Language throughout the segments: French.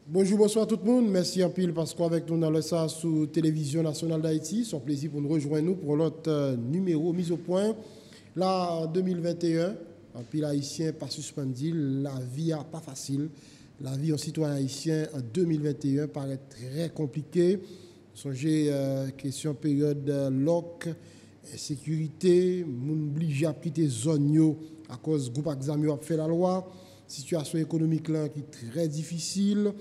Bonjour, bonsoir tout le monde. Merci en pile parce qu'avec nous dans le SAS sous Télévision Nationale d'Haïti. C'est un plaisir pour nous rejoindre pour l'autre numéro mise au point. Là, en 2021, en pile haïtien pas suspendu, la vie n'est pas facile. La vie en citoyen haïtien en 2021 paraît très compliquée. Songez, question période loc, insécurité, moun obligé à quitter zone à cause groupe Axamio a fait la loi. Situation économique là qui est très difficile.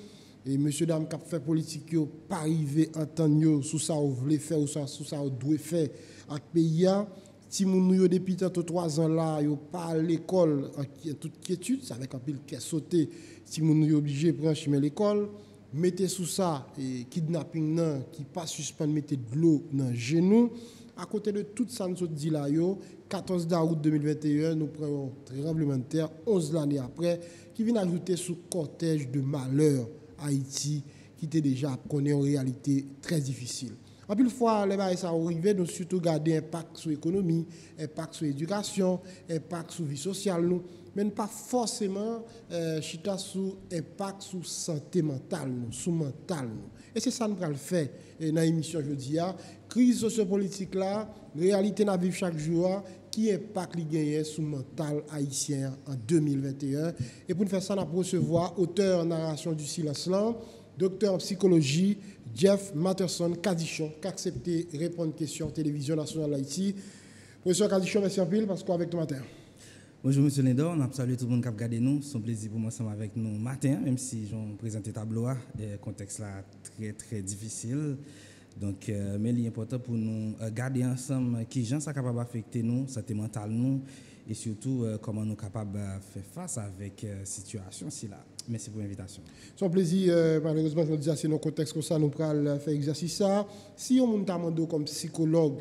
Et monsieur dame qui a fait politique yo pas arrivé entendre sous ça ou voulait faire ou sous ça ou doit faire avec pays a si moun yo depuis tantôt 3 ans là yo pas à l'école en toute quiétude ça avec un pile qui a sauté si moun yo obligé prendre chemin l'école mettez sous ça et kidnapping nan qui pas suspend mettez de l'eau dans genou à côté de tout ça nous dit là yo 14 août 2021 nous prenons tremblement de terre 11 l'année après qui vient ajouter sous cortège de malheur Haïti qui était déjà connaît une réalité très difficile. En plus fois les bails ça arrivé nous surtout garder impact sur l'économie, impact sur l'éducation, impact sur vie sociale nous, mais pas forcément chita sur impact sur santé mentale nous, sur mental nous. Et c'est ça nous va le faire dans l'émission aujourd'hui crise sociopolitique là, réalité n'a vivre chaque jour qui impact les gagnants sur le mental haïtien en 2021. Et pour nous faire ça, on a recevoir auteur narration du silence là, docteur en psychologie, Jeff Matterson Kadichon, qui a accepté de répondre aux questions télévision nationale d'Haïti. Professeur Kadichon, merci en pile parce qu'on avec toi matin. Bonjour M. Lindor, on a salué tout le monde qui a regardé nous. C'est un plaisir pour moi ensemble avec nous matin, même si j'ai présenté tableau, le contexte là très très difficile. Donc, mais l'important pour nous garder ensemble qui gens sont capables d'affecter nous, santé mentale nous, et surtout comment nous sommes capables de faire face avec situation si là. Merci pour l'invitation. C'est un plaisir, malheureusement, je le dis, c'est dans le contexte comme ça, nous allons faire exercice ça. Si on t'a demandé comme psychologue,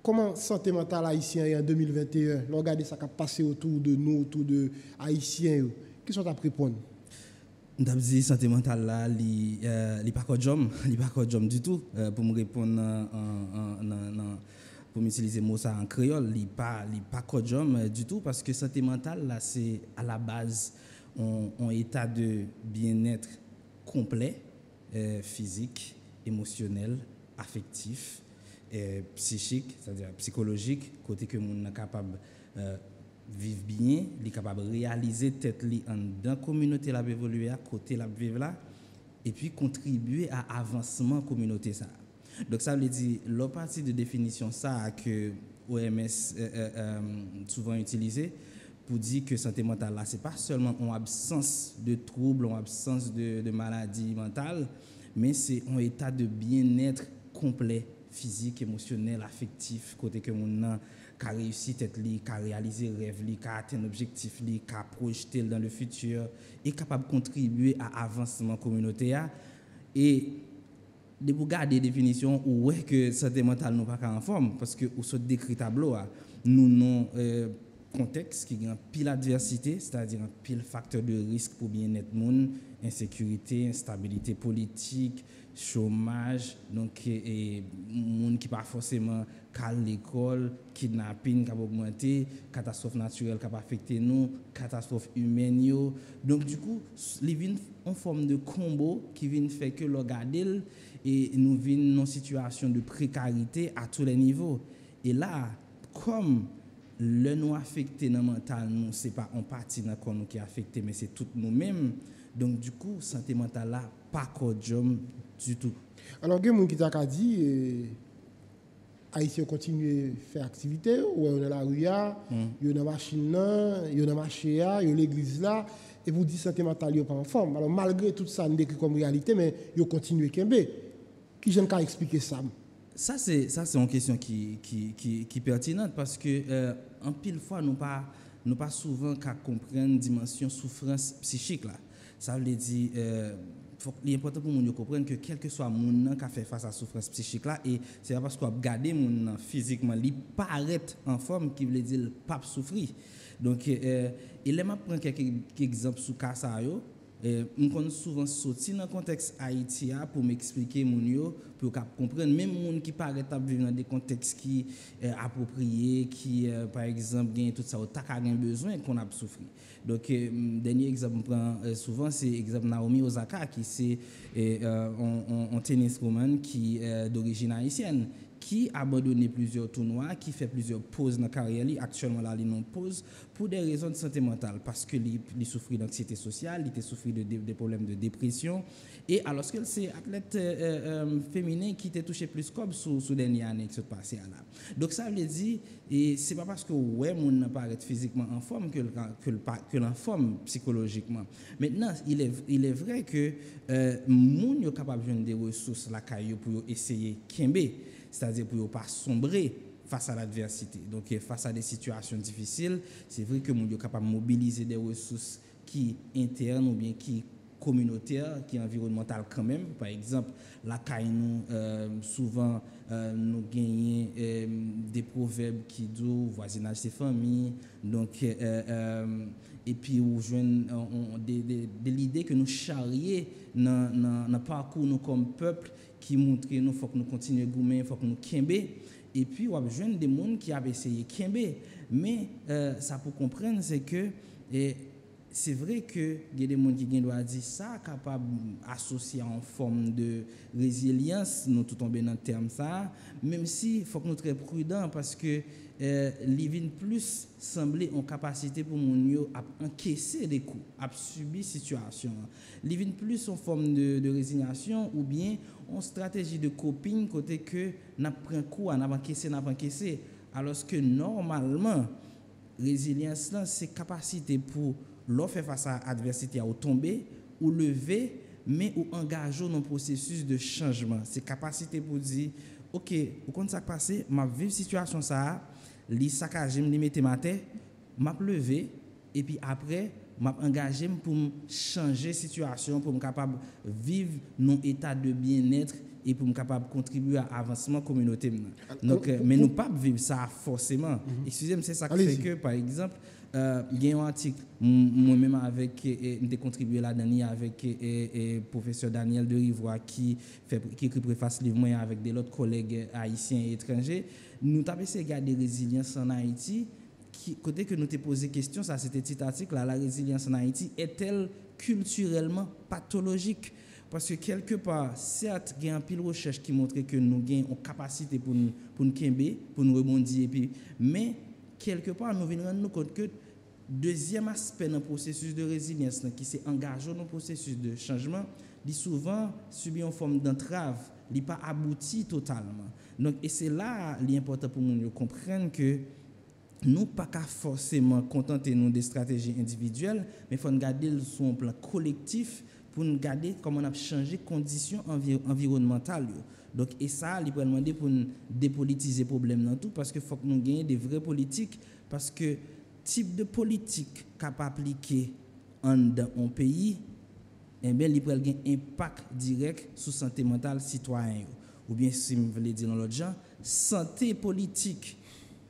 comment santé mentale haïtien en 2021, regardez ça qui a passé autour de nous, autour de haïtiens, qui sont à répondre? Nous dit santé mentale là, li pas jom du tout pour me répondre pour m'utiliser mot ça en créole, li pas jom du tout parce que santé mentale là c'est à la base un état de bien-être complet physique, émotionnel, affectif, psychique, c'est-à-dire psychologique, côté que moun est capable vivre bien, il est capable de réaliser tête li en dans communauté la évoluer à côté la vivre là et puis contribuer à avancement communauté ça. Donc ça veut dire la partie de définition ça que OMS souvent utilisé pour dire que santé mentale là c'est pas seulement en absence de troubles, en absence de maladie mentale, mais c'est un état de bien-être complet physique, émotionnel, affectif côté que mon qui a réussi tête li, qui a réalisé rêve li, qui a atteint objectif li, qui a projeté dans le futur et capable de contribuer à avancement communautaire et de vous garder définition ou ouais que santé mentale nous pas en forme parce que au saute décrit tableau nous non contexte qui a pile adversité, c'est-à-dire un pile facteur de risque pour bien-être monde, insécurité, instabilité politique, chômage, donc et monde qui pas forcément à l'école, kidnapping qui a augmenté, catastrophe naturelle qui a affecté nous, catastrophe humaine yo. Donc du coup, les vient en forme de combo qui vient faire que le regarder et nous vient dans une situation de précarité à tous les niveaux. Et là, comme le nous affecté dans mental nous c'est pas en partie dans corps nous qui affecté mais c'est tout nous-mêmes. Donc du coup, santé mentale là pas codium du tout. Alors, il y a des gens qui t'a dit, Haïtiens continuent à faire activité, ou on est dans la rue, il y a dans la machine, il y a dans la marché, il y a l'église là, et vous dites santé mentale n'est pas en forme. Alors, malgré tout ça, on décrit comme réalité, mais ils continuent à kembe. Qui j'aime qu'à expliquer ça? Ça c'est une question qui est pertinente parce que en pile fois nous pas souvent qu'à comprendre dimension souffrance psychique là. Ça veut dire l'important pour nous comprendre que quel que soit moun qui a fait face à souffrance psychique là et c'est pas parce qu'on a regardé moun physiquement il paraît en forme qui veut dire pas souffrir. Donc et là m'a prendre quelques exemples sous cas ça yo on connaît souvent sorti dans le contexte Haïti pour m'expliquer mon yo pour comprendre même monde qui paraît vivre dans des contextes qui appropriés qui par exemple gagne tout ça au ta gain besoin qu'on a souffrir. Donc dernier exemple on prend souvent c'est exemple Naomi Osaka qui c'est un tenniswoman qui d'origine haïtienne qui a abandonné plusieurs tournois, qui fait plusieurs pauses dans la carrière, actuellement là, il non pause pour des raisons de santé mentale, parce que il souffre d'anxiété sociale, il souffre des problèmes de dépression, et alors que c'est athlète féminin qui était touché plus comme sous dernière année qui se passait là. Donc ça veut dire, et c'est pas parce que ouais, mon n'a pas physiquement en forme que l'en forme psychologiquement. Maintenant, il est vrai que mon est capable de joindre des ressources la caillou pour essayer kembe, c'est-à-dire pour ne pas sombrer face à l'adversité. Donc, face à des situations difficiles, c'est vrai que nous sommes capables de mobiliser des ressources qui internes ou bien qui communautaires, qui environnementales quand même. Par exemple, la caille, souvent, nous gagnons des proverbes qui disent voisinage c'est famille. Donc, et puis, on l'idée que nous charrier dans le parcours nous comme peuple qui montre que nous faut que nous continuions à gommer, il faut que nous kembe. Et puis, on a besoin des gens qui ont essayé de kembe. Mais ça pour comprendre, c'est que c'est vrai que il y a des gens qui doivent dire ça, capable d'associer en forme de résilience, nous tout tombons dans le terme ça, même si il faut que nous soyons très prudents parce que l'ivine plus semblait en capacité pour nous à encaisser des coups, à subir situation. L'ivine plus en forme de résignation ou bien en stratégie de coping côté que n'a pris coup, n'a encaissé, alors que normalement résilience là c'est capacité pour l'on fait face à l'adversité à tomber ou lever mais ou engager dans un processus de changement. C'est capacité pour dire OK, au compte ça passé, m'a vivre situation ça, li saccagé, me mettre ma tête, m'a lever et puis après m'a engagé pour changer situation pour me capable vivre dans état de bien-être et pour me capable contribuer à l'avancement communautaire. Donc mais nous pas vivre ça forcément. Excusez-moi, c'est ça qui fait que par exemple il y a un article moi-même avec j'ai contribué là-dedans avec professeur Daniel de Rivoire qui écrit préface livre moi avec des autres collègues haïtiens et étrangers. Nous avons essayé de garder résilience en Haïti. Côté que nous t'ai posé question, ça c'était petit article là, la résilience en Haïti est-elle culturellement pathologique? Parce que quelque part, certes, il y a un pile de recherche qui montre que nous avons une capacité pour nous kembe, pour nous rebondir, mais quelque part, nous venons rendre compte que deuxième aspect dans le processus de résilience, qui s'est engagé dans le processus de changement, il souvent subit une forme d'entrave, il n'est pas abouti totalement. Donc, et c'est là l'important pour nous comprendre que nous pas forcément contenter nous des stratégies individuelles, mais il faut garder sur un plan collectif pour nous garder comment on a changé conditions environnementales. Donc, et ça, il peut demander pour nous dépolitiser le problème dans tout, parce qu'il faut que nous gagnions des vraies politiques, parce que type de politique qu'on peut appliquer dans un pays, eh bien, il peut avoir un impact direct sur la santé mentale citoyenne. Ou bien, si vous voulez dire dans l'autre genre, santé politique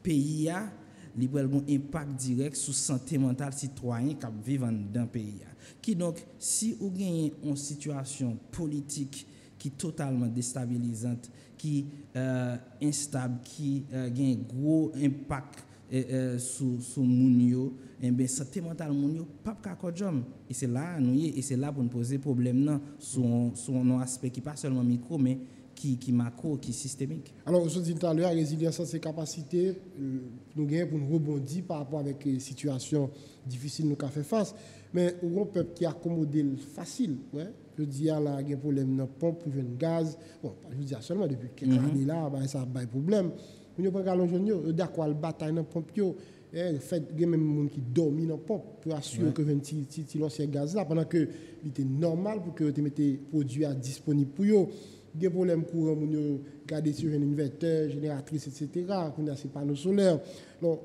pays a, il peut avoir un impact direct sur la santé mentale citoyenne qui vivent dans le pays. Qui donc, si vous avez une situation politique qui est totalement déstabilisante, qui est instable, qui a un gros impact sur Mounio, et bien santé mentale Mounio, pas de job. Et c'est là pour nous poser problème sur un aspect qui n'est pas seulement micro, mais qui macro, qui systémique. Alors, je dis tout à l'heure, la résilience, c'est capacité nous gagnons pour nous rebondir par rapport avec les situations difficiles nous avons fait face. Mais un peuple qui a accommodé facile, ouais. Je dis là, il y a un problème dans la pompe pour le gaz. Bon, je dis seulement depuis quelques années là, ça a pas de problème. Nous avons pas de d'accord la bataille dans la pompe. Il y a même des gens qui dorment dans la pompe pour assurer que le gaz là, pendant que il était normal pour que vous mettiez produits disponibles pour eux. Des problèmes courants, nous garder sur un inverteur, génératrice, etc. Qu'on a ces panneaux solaires. Donc,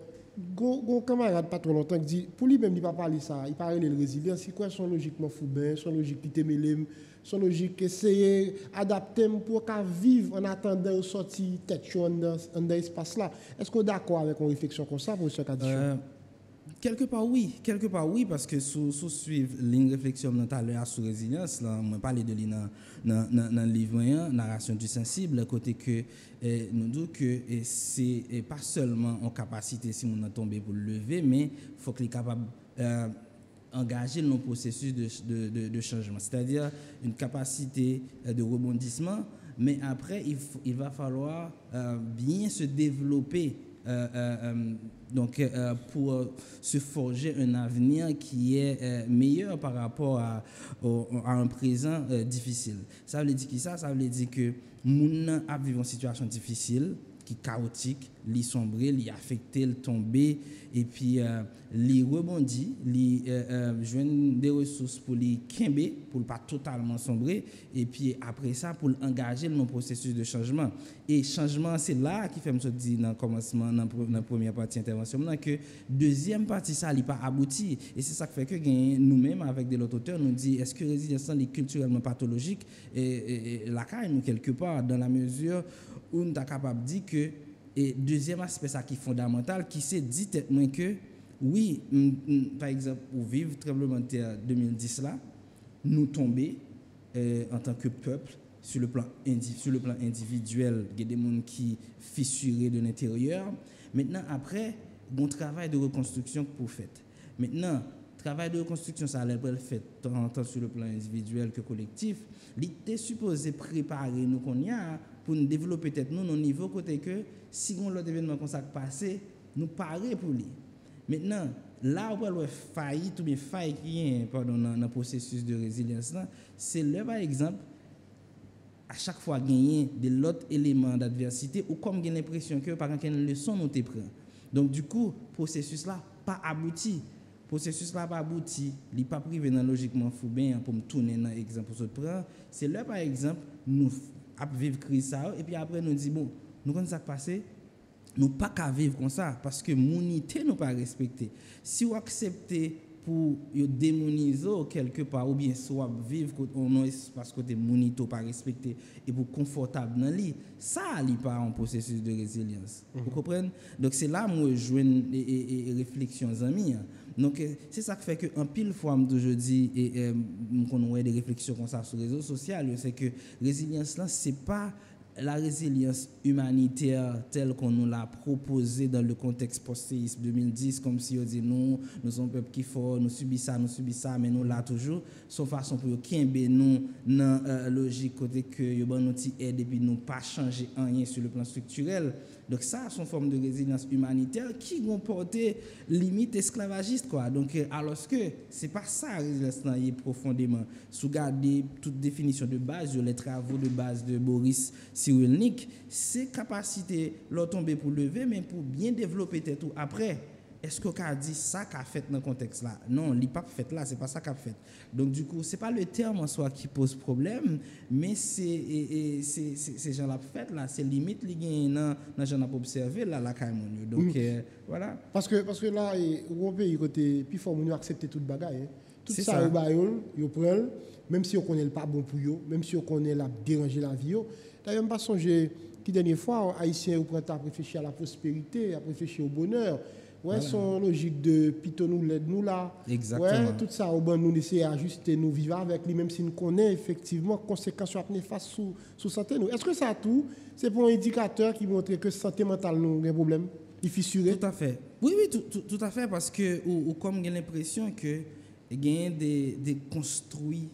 un camarade pas trop longtemps qui dit, pour lui-même, il ne pas parler ça, il parle de résilience, c'est quoi son logiquement foubin, son logique qui t'aime, son logique essayer d'adapter pour qu'à vivre en attendant de sortir tête dans l'espace là. Est-ce qu'on est d'accord avec une réflexion comme ça pour ce cas de quelque part oui, parce que sous suivre ligne réflexion tout à l'heure sur résilience, là, moi parler de lui dans le livre, narration du sensible, côté que nous disons que c'est pas seulement en capacité si on a tombé pour le lever, mais faut qu'il est capable engager nos processus de changement, c'est-à-dire une capacité de rebondissement, mais après il va falloir bien se développer. Donc, pour se forger un avenir qui est meilleur par rapport à un présent difficile. Ça veut dire qui ça? Ça veut dire que moun a vivre une situation difficile, qui est chaotique, li sombré, li affecté, li tombé, et puis li rebondi, li joindre des ressources pour li kembe, pour pas totalement sombrer, et puis après ça pour engager dans le processus de changement. Et changement, c'est là qui fait me dire dans le commencement, dans la première partie d'intervention, que deuxième partie ça n'est pas abouti, et c'est ça qui fait que nous-mêmes avec de l'autre auteur nous dit est-ce que résilience est culturellement pathologique et la caille nous quelque part dans la mesure où nous sommes capables de dire que et deuxième aspect ça qui est fondamental qui c'est dit moins que oui par exemple pour vivre tremblement de terre 2010 là nous tomber en tant que peuple sur le plan individuel il y a des gens qui fissurés de l'intérieur maintenant après bon travail de reconstruction pour faire maintenant travail de reconstruction ça allait être fait tant sur le plan individuel que collectif il était supposé préparer nous qu'on y a pour nous développer peut-être nous au niveau côté que si on l'autre événement comme ça passé nous parer pour lui maintenant là où elle failli tout bien faille qui est dans le processus de résilience là c'est là par exemple à chaque fois gagner de l'autre élément d'adversité ou comme j'ai l'impression que par exemple une leçon nous te prend donc du coup processus là pas abouti il pas privé dans logiquement fou bien pour me tourner dans exemple pour prend c'est là par exemple nous à vivre crise ça et puis après nous dit bon nous quand ça passé nous pas qu'à vivre comme ça parce que l'unité nous pas respecté si vous acceptez pour démoniser quelque part ou bien soit vivre on espace côté l'unité pas respecté et pour confortable dans lit ça n'est pas un processus de résilience vous comprenez donc c'est là moi je joins et réflexions amis donc c'est ça qui fait que en pile fois aujourd'hui et qu'on a des réflexions comme ça sur les réseaux sociaux c'est que résilience là c'est pas la résilience humanitaire telle qu'on nous l'a proposée dans le contexte post-séisme 2010 comme si on dit nous sommes un peuple qui fort nous subissons ça mais nous là toujours son façon pour kembe nous dans logique côté que yo bon nous aide et puis nous pas changer rien sur le plan structurel donc ça c'est une forme de résilience humanitaire qui vont porter limite esclavagiste quoi donc alors que c'est pas ça résilience profondément sous garder toute définition de base les travaux de base de Boris Cyrulnik c'est capacité leur tomber pour lever mais pour bien développer tout après est-ce qu'on a dit ça qu'a fait dans le contexte là non il pas fait là c'est pas ça qu'a fait donc du coup c'est pas le terme en soi qui pose problème mais c'est gens là fait là c'est limite li gagne dans gens n'a pas observé là la caille donc voilà parce que là au pays côté puis faut nous accepter toute bagaille hein. Tout c'est ça au bayol yo prend même si on connaît le pas bon pour yo même si on connaît la déranger la vie yo d'ailleurs me pas songer qui dernière fois haïtien au printemps réfléchir à la prospérité à réfléchir au bonheur ouais voilà. Son logique de piton nous l'aide nous là exactement ouais tout ça au bon nous essayer ajuster nous vivre avec lui même si nous connaît effectivement conséquences sur néfastes sous santé nous est-ce que ça tout c'est pour un indicateur qui montre que santé mentale nous a un problème il fissuré tout à fait oui tout à fait parce que ou comme j'ai l'impression que il y a des construits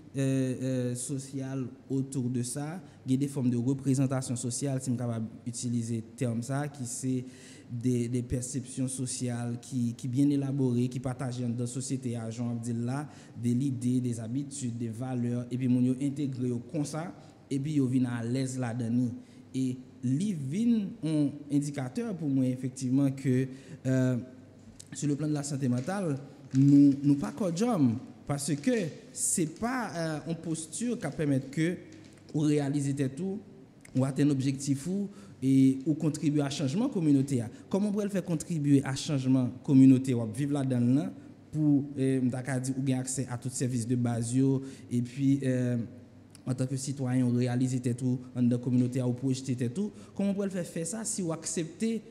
sociaux autour de ça, il y a des formes de représentation sociale, si je suis capable d'utiliser le terme ça, qui c'est des perceptions sociales qui bien élaborées, qui partagent dans la société à Jean Abdillah, des idées, des habitudes, des valeurs, et puis ils intégré comme ça, et puis ils viennent à l'aise là-dedans. Et l'IVIN un indicateur pour moi, effectivement, que sur le plan de la santé mentale, nous pas codjom parce que c'est pas une posture qui permet que ou réaliser tout ou atteindre objectif ou contribuer à changement communautaire. Comment on peut le faire contribuer à changement communautaire ou vivre là-dedans pour ou gagner accès à tous les services de base et puis en tant que citoyen on réaliser tout dans la communauté ou projeter tout. Comment on peut le faire ça si on accepter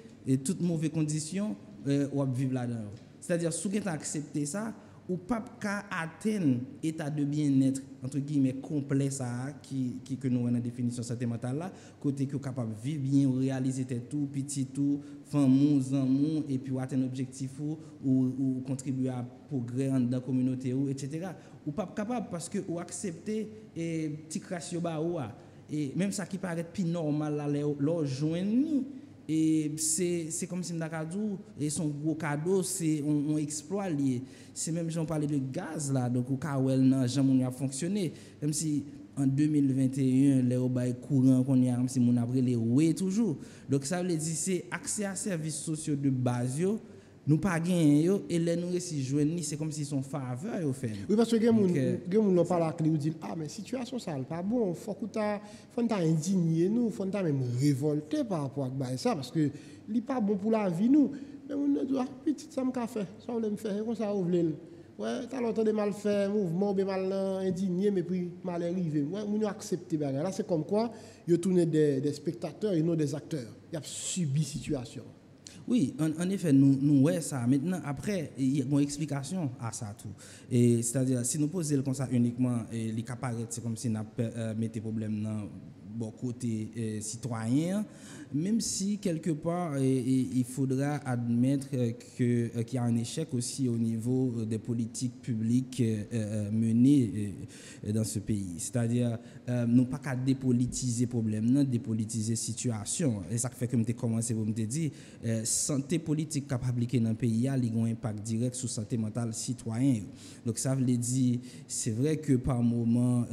toutes mauvaises conditions ou vivre là-dedans. C'est-à-dire, si vous accepté ça, ou pas qu'à atteindre état de bien-être entre guillemets complet ça que nous avons dans définition santé mentale là, côté que capable vivre bien, réaliser tout petit tout, famille, amour et puis atteindre objectif ou contribuer à progrès dans la communauté etc. ou pas capable parce que ou accepter et petit crash yo ba ou et même ça qui paraît plus normal là leur joindre. Et c'est comme si Ndakadou et son gros cadeau c'est on exploit lié c'est même j'en parlais de gaz là donc au cas où elle n'a jamais fonctionné même si en 2021 les bail courant qu'on y a même si mon après les ouais toujours donc ça veut dire c'est accès à services sociaux de base yo nous pas gagner yo et les nous si joindre c'est comme si son faveur yo fait oui parce que gen moun parle avec lui dit ah mais situation ça pas bon faut ta indigné nous faut ta même révolter par rapport à ça parce que li pas bon pour la vie nous mais on dit ah petit ça me fait ça on me faire comme ça ouvre ouais t'as longtemps de mal faire mouvement ben mal indigné mais puis mal arrivé ouais on accepter bagarre là c'est comme quoi yo tourner des spectateurs et non des acteurs il a subi situation. Oui, en effet, nous ouais ça. Maintenant, après, il y a une explication à ça tout. Et c'est-à-dire, si nous posons le comme ça uniquement, les cas paraît c'est comme si nous mettons problème dans bon côté citoyen, même si quelque part il faudra admettre qu'il y a un échec aussi au niveau des politiques publiques menées dans ce pays. C'est-à-dire, nous pas qu'à dépolitiser problème, non, dépolitiser situation. Et ça fait que je commencé pour me dire, santé politique capable appliquer dans le pays, il y a un impact direct sur santé mentale citoyen. Donc ça veut dire, c'est vrai que par moment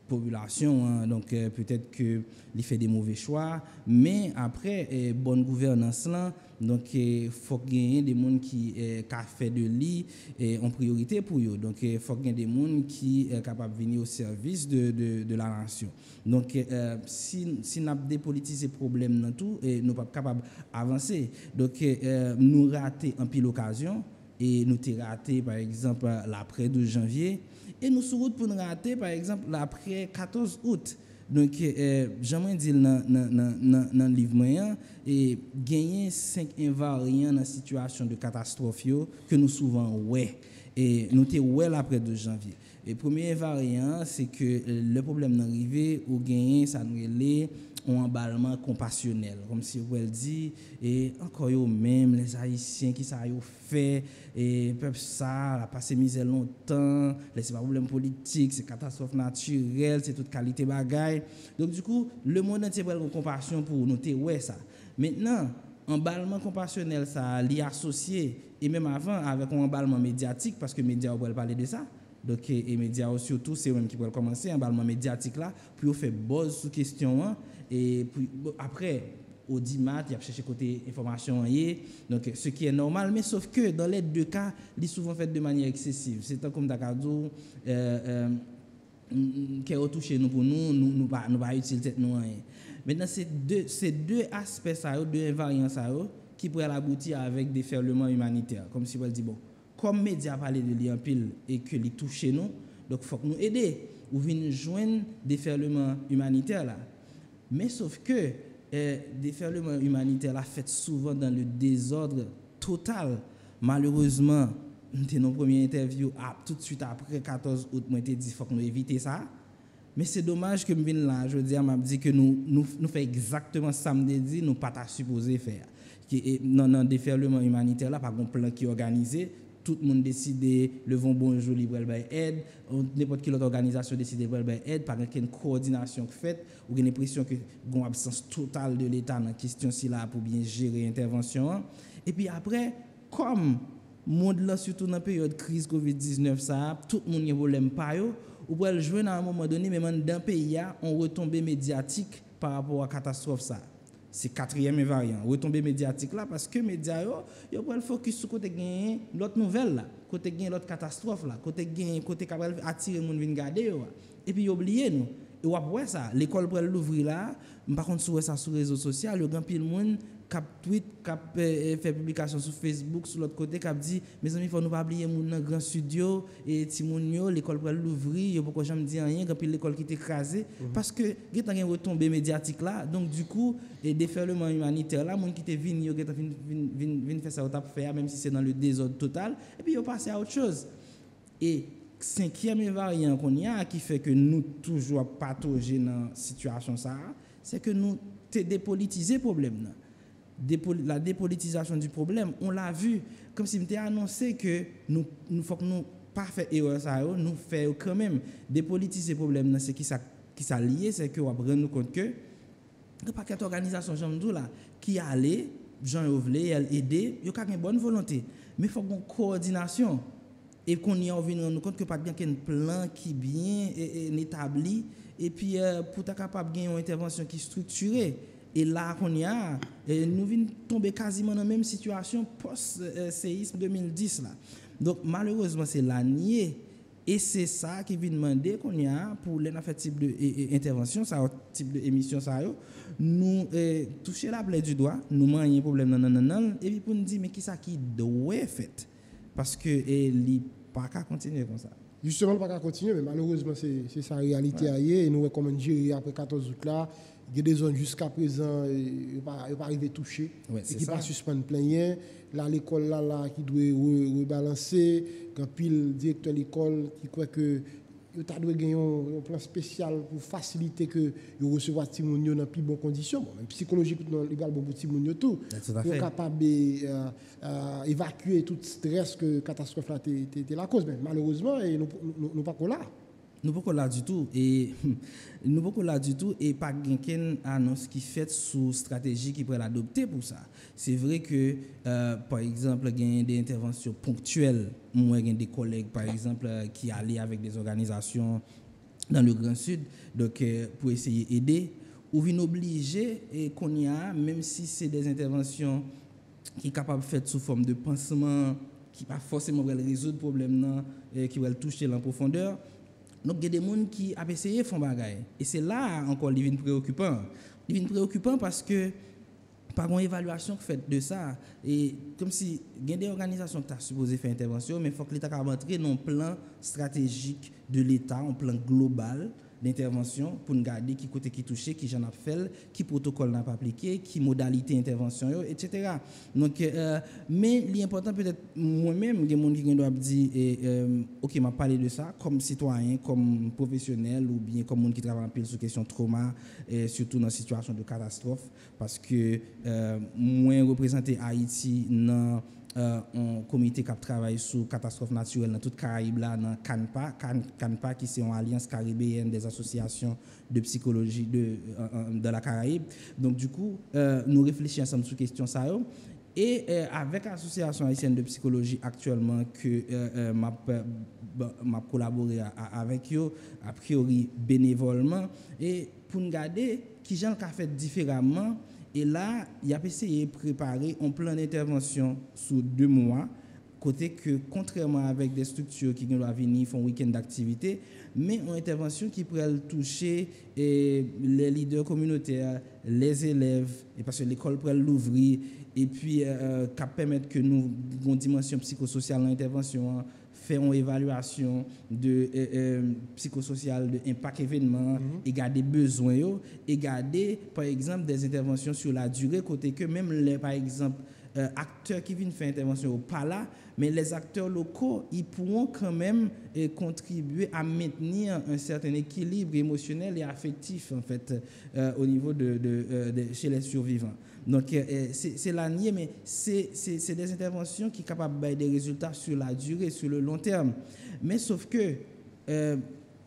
population hein, donc peut-être que il fait des mauvais choix mais après bonne gouvernance là donc faut gagner des monde qui a fait de lui en priorité pour eux donc faut gagner des monde qui est capable de venir au service de la nation donc si n'a dépolitiser problème dans tout et nous pas capable avancer donc nous rater en pile occasion et nous t'ai raté par exemple l'après 12 janvier et nous sur route pour nous rater par exemple l'après 14 août donc j'aimerais dire dans le livre moyen et gagner 5 invariants dans situation de catastrophe que nous souvent ouais et nous t'ai ouais l'après 12 janvier et premier invariant c'est que le problème d'arriver ou gagner ça nous relève un emballement compassionnel comme si vous le dit et encore eux même les haïtiens qui ça yo fait et peuple ça a passé misère longtemps c'est pas problème politique c'est catastrophe naturelle c'est toute qualité bagaille donc du coup le monde entier prend compassion pour noter ouais ça maintenant emballement compassionnel ça li associé et même avant avec un emballement médiatique parce que médias on parler de ça donc et médias surtout c'est eux qui vont commencer emballement médiatique là pour faire buzz sur question hein, et puis après audimat il a cherché côté information donc ce qui est normal mais sauf que dans les deux cas il est souvent fait de manière excessive c'est comme Dakadou qui est retouché nous pour nous pas utile tête nous rien maintenant c'est deux aspects ça deux invariants ça qui pourraient aboutir avec des déferlements humanitaires comme si on dit bon comme médias parler de lui en pile et que les touche nous donc faut que nous aider ou venir joindre des déferlements humanitaires là mais sauf que déferlement humanitaire la fait souvent dans le désordre total malheureusement dans nos premières interviews tout de suite après 14 août moi t'ai dit faut que nous éviter ça mais c'est dommage que me vienne là je dis m'a dit que nous fait exactement ça me dit nous pas supposé faire non déferlement humanitaire là pas un plan qui est organisé tout le monde décide le vont bonjour libre aide n'importe quelle autre organisation décide libre aide par une coordination faite ou une impression que une absence totale de l'état dans question si là pour bien gérer intervention et puis après comme monde là surtout dans période crise Covid-19 ça tout le monde y problème pas yo ou pour le jouer à un moment donné même dans pays a on retombée médiatique par rapport à catastrophe ça c'est quatrième variant retombée médiatique là parce que médias yo pour le focus sur côté gagner l'autre nouvelle là côté gagner l'autre catastrophe là côté gagner côté capable attirer monde vinn garder et puis oublier nous et après ça l'école pour l'ouvrir là par contre sur ça sur réseaux sociaux le grand pile monde cap tweet cap fait publication sur Facebook sur l'autre côté cap dit mes amis faut nous pas oublier mon dans grand studio et ti moun yo l'école pour l'ouvrir yo pourquoi jamais dit rien grand pile l'école qui est écrasée parce que il y a une retombée médiatique là donc du coup et déferlement humanitaire là monde qui te vinn yo vinn faire ça t'a faire même si c'est dans le désordre total et puis yo passer à autre chose et cinquième variant qu'on y a qui fait que nous toujours patauger dans situation ça c'est que nous dépolitiser problème là. La dépolitisation du problème, on l'a vu comme si m'était annoncé que nous faut que nous pas faire erreur ça nous faire quand même dépolitiser problème c'est qui ça lié c'est que on va rendre compte que le paquet d'organisations j'aime là qui allait Jean Yovlé aider yo a une bonne volonté mais faut une coordination et qu'on y a rendre compte que pas bien qu'un plan qui bien établi et puis pour être capable de gagner une intervention qui est structurée. Et là, nous venons tomber quasiment dans la même situation post-séisme 2010. Là. Donc, malheureusement, c'est l'année. Et c'est ça qui vient demander qu'on y a pour les type d'intervention, ça type d'émission, ça nous toucher la plaie du doigt, nous manquons un problème, non, et puis pour nous dire, mais qui ça qui doit être fait? Parce que il n'y a pas qu'à continuer comme ça. Justement, pas qu'à continuer, mais malheureusement, c'est sa réalité ailleurs. Et nous, comme on dit, après 14 août là, il y a des zones jusqu'à présent qui ne pas arriver à toucher et qui ne pas suspendre plein. Là, l'école là, qui doit rebalancer, quand pile directeur de l'école qui croit que il doit gagner un plan spécial pour faciliter que vous recevoir Timounio dans plus bonnes conditions. Même psychologiquement, il y a beaucoup de Timounio tout. Pour capable d'évacuer tout le stress que la catastrophe là était la cause. Mais malheureusement, nous pas là. Nous pas là du tout et nous pas là du tout et pas quelqu'un annonce qui fait sous stratégie qui pourrait l'adopter pour ça. C'est vrai que par exemple il y a des interventions ponctuelles, moi j'ai des collègues par exemple qui allaient avec des organisations dans le Grand Sud donc pour essayer d'aider ou vient obliger et qu'on y a même si c'est des interventions qui sont capables de faire sous forme de pansement qui pas forcément résoudre le problème qui va toucher en profondeur. Donc, il y a des gens qui ont essayé de faire des choses. Et c'est là encore qui devient préoccupant. Il devient préoccupant parce que, par une évaluation faite de ça, et comme si il y a des organisations qui sont supposées faire intervention, mais il faut que l'État entre dans un plan stratégique de l'État, un plan global d'intervention pour nous garder qui côté qui touché, qui j'en a fait, qui protocole n'a pas appliqué, qui modalité d'intervention, etc. Donc, mais l'important peut-être moi-même, il y a des gens qui doivent dire, ok, m'a parlé de ça comme citoyen, comme professionnel ou bien comme monde qui travaille en pile sur question trauma, surtout dans situation de catastrophe, parce que moi représenter Haïti dans un comité qui travaille sur catastrophe naturelle dans toute Caraïbe là dans CANPA qui c'est une alliance caribéenne des associations de psychologie de la Caraïbe. Donc du coup nous réfléchissons ensemble sur question ça et avec l'association haïtienne de psychologie actuellement que m'a collaboré avec eux a priori bénévolement et pour nous garder qui gens qu'a fait différemment. Et là, il a essayé de préparer un plan d'intervention sur 2 mois, côté que, contrairement avec des structures qui doivent venir font un week-end d'activité, mais une intervention qui pourrait toucher les leaders communautaires, les élèves, et parce que l'école pourrait l'ouvrir, et puis qui permettre que nous ayons une dimension psychosociale dans l'intervention, faire une évaluation de psychosocial de impact événement et garder besoins et garder par exemple des interventions sur la durée côté que même les par exemple acteurs qui viennent faire intervention pas là mais les acteurs locaux ils pourront quand même contribuer à maintenir un certain équilibre émotionnel et affectif en fait au niveau de chez les survivants. Donc c'est la nier mais c'est des interventions qui sont capables de des résultats sur la durée, sur le long terme. Mais sauf que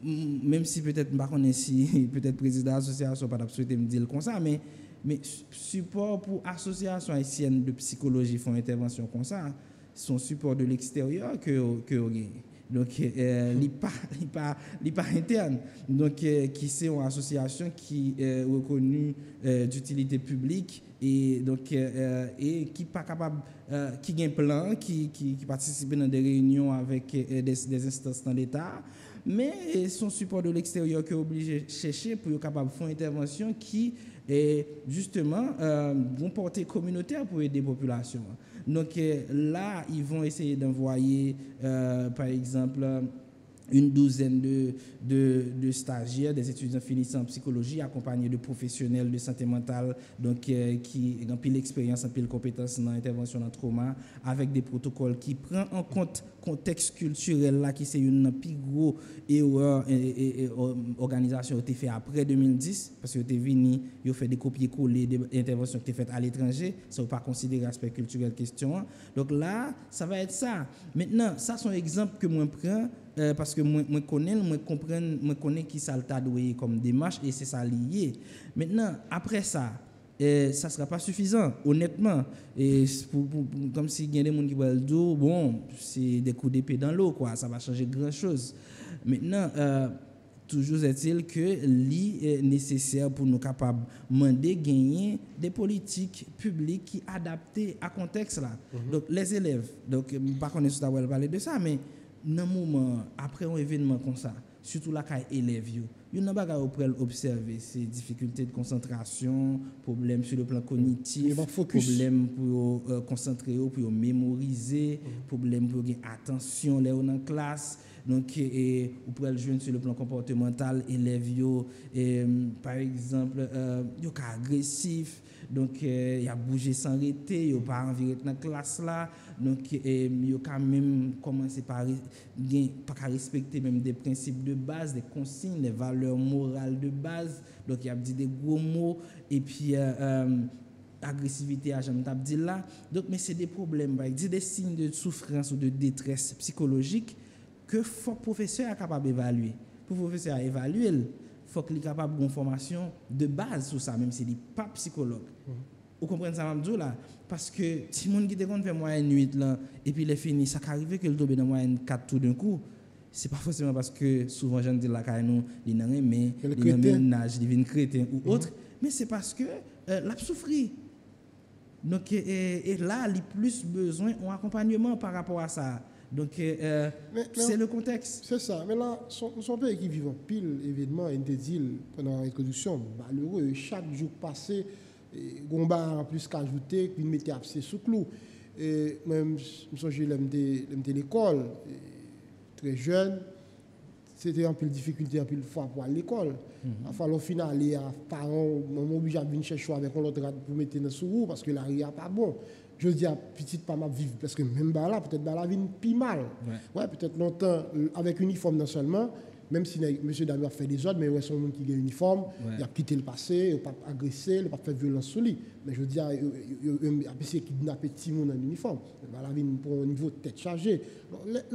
même si peut-être si peut-être président de l'association pas souhaité me dire comme ça mais support pour association haïtienne de psychologie font intervention comme ça, son support de l'extérieur que donc il pas interne donc qui c'est une association qui est reconnue d'utilité publique et donc et qui pas capable qui a un plan qui participe dans des réunions avec des instances dans l'État mais son support de l'extérieur qui est obligé de chercher pour être capable de faire une intervention qui est justement vont porter communautaire pour aider la population. Donc là, ils vont essayer d'envoyer, par exemple, une douzaine de stagiaires, des étudiants finissant en psychologie, accompagnés de professionnels de santé mentale, donc qui ont pile l'expérience, ont pile compétences dans l'intervention dans le trauma, avec des protocoles qui prennent en compte le contexte culturel là, qui c'est une plus gros erreur et organisation qui a été fait après 2010, parce que tu es venu, ils ont fait des copier-coller des interventions qui étaient faites à l'étranger, ça ne va pas considérer l'aspect culturel question. Donc là, ça va être ça. Maintenant, ça c'est un exemple que moi prends. Parce que moi connais qui ça le t'a doué comme démarche et c'est ça lié. Maintenant, après ça, ça sera pas suffisant, honnêtement. Et comme si il y a des gens qui veulent dire, bon, c'est des coups d'épée dans l'eau, quoi, ça va changer grand-chose. Maintenant, toujours est-il que c'est nécessaire pour nous capables de gagner des politiques publiques qui adaptées à contexte là. Donc les élèves, donc pas qu'on est sur parler de ça, mais dans un moment, après un événement comme ça, surtout là, quand les élèves, ils n'ont pas observer ces difficultés de concentration, problèmes sur le plan cognitif, problèmes pour concentrer, pour mémoriser, problèmes pour gagner attention là dans la classe. Donc, vous pouvez le jouer sur le plan comportemental, élèves, par exemple, ils sont agressifs, donc il a bougé sans arrêter, il n'a pas envie d'être dans la classe là, donc il a quand même commencé par respecter même des principes de base, des consignes, des valeurs morales de base, donc il a dit des gros mots, et puis agressivité à jamais dit là, donc mais c'est des problèmes, des signes de souffrance ou de détresse psychologique que faut professeur est capable d'évaluer. Pour professeur évaluer, il faut qu'il soit capable d'une formation de base sur ça, même si il n'est pas psychologue. Vous comprenez ça, Mamdou, là? Parce que si mon qui te compte faire moyenne 8 là, et puis il est fini, ça arrive qu'il tombe dans moyenne 4 tout d'un coup. C'est pas forcément parce que souvent gens disent là quand nous il n'en mais il n'en ménage, il devient crétin ou autre, mais c'est parce que l'a souffri. Donc et là, il a plus besoin d'un accompagnement par rapport à ça. Donc, c'est le contexte. C'est ça. Mais là, son pays qui vit en pile événement interdit pendant la reconstruction, malheureux. Chaque jour passé, Gomba a plus qu'ajouter, puis mettait abcès sous clou. Et même, je me l'école, très jeune, c'était un peu de difficulté, un peu de fois pour aller à l'école. Il fallait au final, les parents m'ont obligé à venir chercher avec l'autre pour mettre dans le roue parce que la rue n'est pas bon. Je dis à petite pas m'a vivre parce que même là peut-être là vie plus mal. Ouais, peut-être longtemps avec uniforme non seulement, même si monsieur Dami a fait des ordres, mais ouais son monde qui a uniforme, il a quitté le passé, il n'a pas agressé, il n'a pas fait violence sur lui. Mais je dis à essayé de kidnapper petit monde en uniforme. La vie pour un niveau de tête chargée.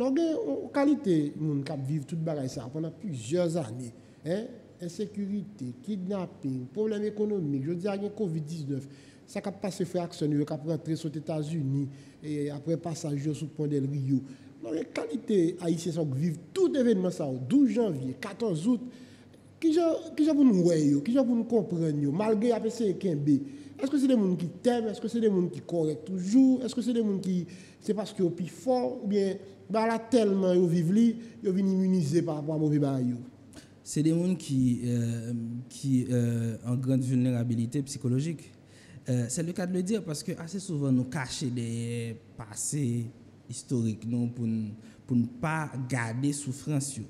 En qualité monde qui vivre toute bagaille ça pendant plusieurs années, hein, insécurité, kidnapping, problème économique, je dis à Covid-19. Ça a passé faire action, il a rentré aux États-Unis et après passage sur le pont del Rio. Donc, la qualité haïtienne qui vivent tout événement ça, 12 janvier, 14 août, qui j'ai pour nous voir, qui j'ai pour nous comprendre, malgré la PCE Kembe. Est-ce que c'est des gens qui t'aiment, est-ce que c'est des gens qui correctent toujours, est-ce que c'est des gens qui, c'est parce qu'ils sont plus forts, ou bien, là tellement ils vivent, ils viennent immunisés par rapport à mauvais bail. C'est des gens qui ont une grande vulnérabilité psychologique. C'est le cas de le dire parce que assez souvent nous cachons des passés historiques pour ne pas garder souffrance.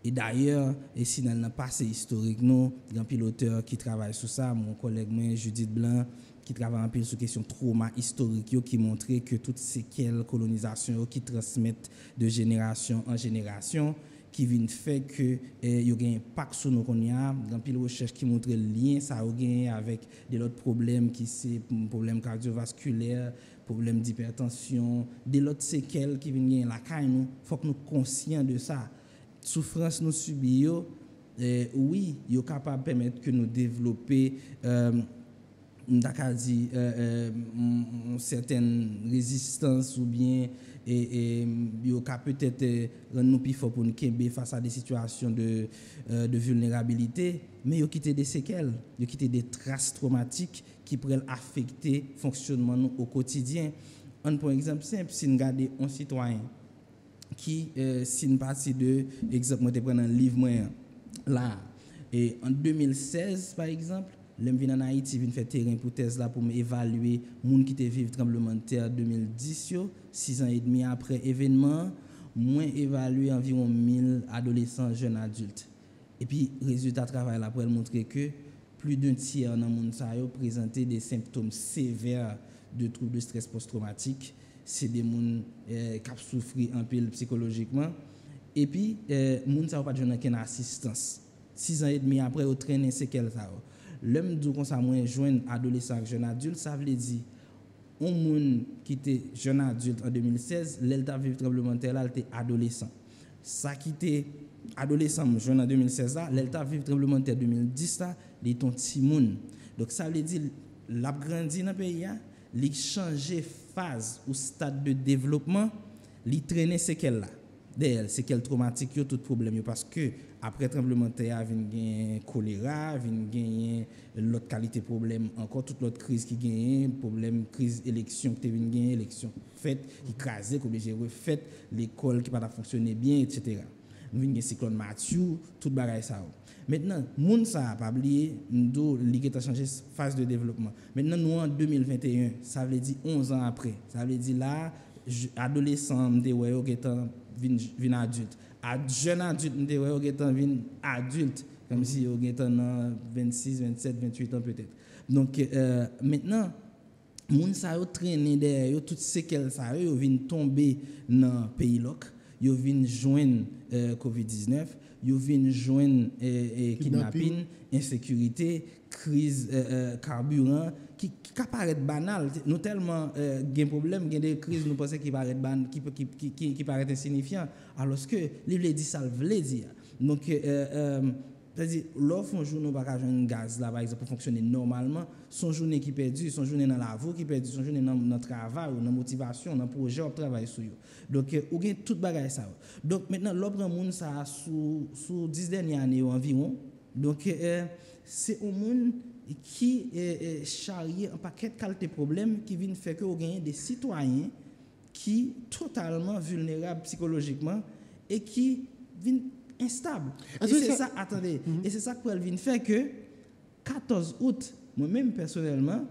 Et d'ailleurs, si dans le passé historique, nous, il y a un piloteur qui travaille sur ça, mon collègue Judith Blanc, qui travaille un peu sur la question trauma historique, qui montrait que toutes ces séquelles colonisation qui transmettent de génération en génération, qui vient fait que il y a un impact sur nos cognacs, dans pile recherche qui montre le lien ça a gagné avec des autres problèmes qui c'est problèmes cardiovasculaires, problèmes d'hypertension, des autres séquelles qui viennent la caille nous, faut que nous conscients de ça. Souffrance nous subit oui, il est capable de permettre que nous développer une certaine résistance ou bien il y a peut-être rendre nous plus fort pour nous face à des situations de vulnérabilité, mais il y a quitté des séquelles, il y a quitté des traces traumatiques qui pourraient affecter le fonctionnement nous au quotidien. On prend un exemple simple, si nous regardons un citoyen qui c'est une partie de exemple moi te prendre un livre moi là et en 2016 par exemple l'em vinn en Haïti vinn faire terrain pour thèse là pour évaluer moun qui te vivre tremblement de terre 2010 yo 6 ans et demi après événement moins évalué environ 1000 adolescents jeunes adultes et puis résultat travail là pour montrer que plus d'un tiers dans moun sa yo présenté des symptômes sévères de troubles de stress post-traumatique c'est des moun qui souffrent un peu psychologiquement et puis moun sa pas joindre aucune assistance 6 ans et demi après au traîner séquelles ça l'homme dit comme ça moins jeune adolescent et jeune adulte ça veut dire un moun qui était jeune adulte en 2016 l'elta vivre tremblement de terre là était adolescent ça qui était adolescent jeune en 2016 là l'elta vivre tremblement de terre 2010 là il est un petit moun donc ça veut dire l'a grandi dans pays là il changer phase ou stade de développement il traîner séquelles là d'ailleurs séquelles traumatiques yo tout problème yo parce que après tremblement de terre vient gagner choléra vient gagner l'autre qualité problème encore toute l'autre crise qui gagne problème crise élection qui vient gagner élection faite qui crasé qui obligé refaite l'école qui pas fonctionner bien etc. Nous vient cyclone Mathieu tout bagaille ça maintenant moun ça pas oublier nous li a changé phase de développement maintenant nous en 2021 ça veut dire 11 ans après ça veut dire là adolescent de ouais au étant vin adulte jeune adulte de ouais au étant vin adulte comme si au étant 26 27 28 ans peut-être donc maintenant moun ça yo traîner derrière yo tout séquelles ça yo vinn tomber dans pays loc yo vinn joindre Covid-19 yo vinn joindre kidnapping insécurité crise carburant qui paraît banal nous tellement gain problème gain des crises nous pensons qui paraît banal qui paraît insignifiant alors que il dit ça veut dire donc c'est-à-dire l'offre un jour nous pas joindre gaz là par exemple pour fonctionner normalement son journée qui perdu son journée dans la vie qui perdu son journée dans travail ou dans motivation dans projet ou travail sur donc ou gain toute bagaille ça donc maintenant l'autre monde ça sous 10 dernières années environ donc c'est un monde qui charrie un paquet de qualité problèmes qui viennent faire que vous gagnez des citoyens qui totalement vulnérables psychologiquement et qui viennent instables. Et c'est ça, attendez, et c'est ça que vient faire que 14 août, moi-même personnellement,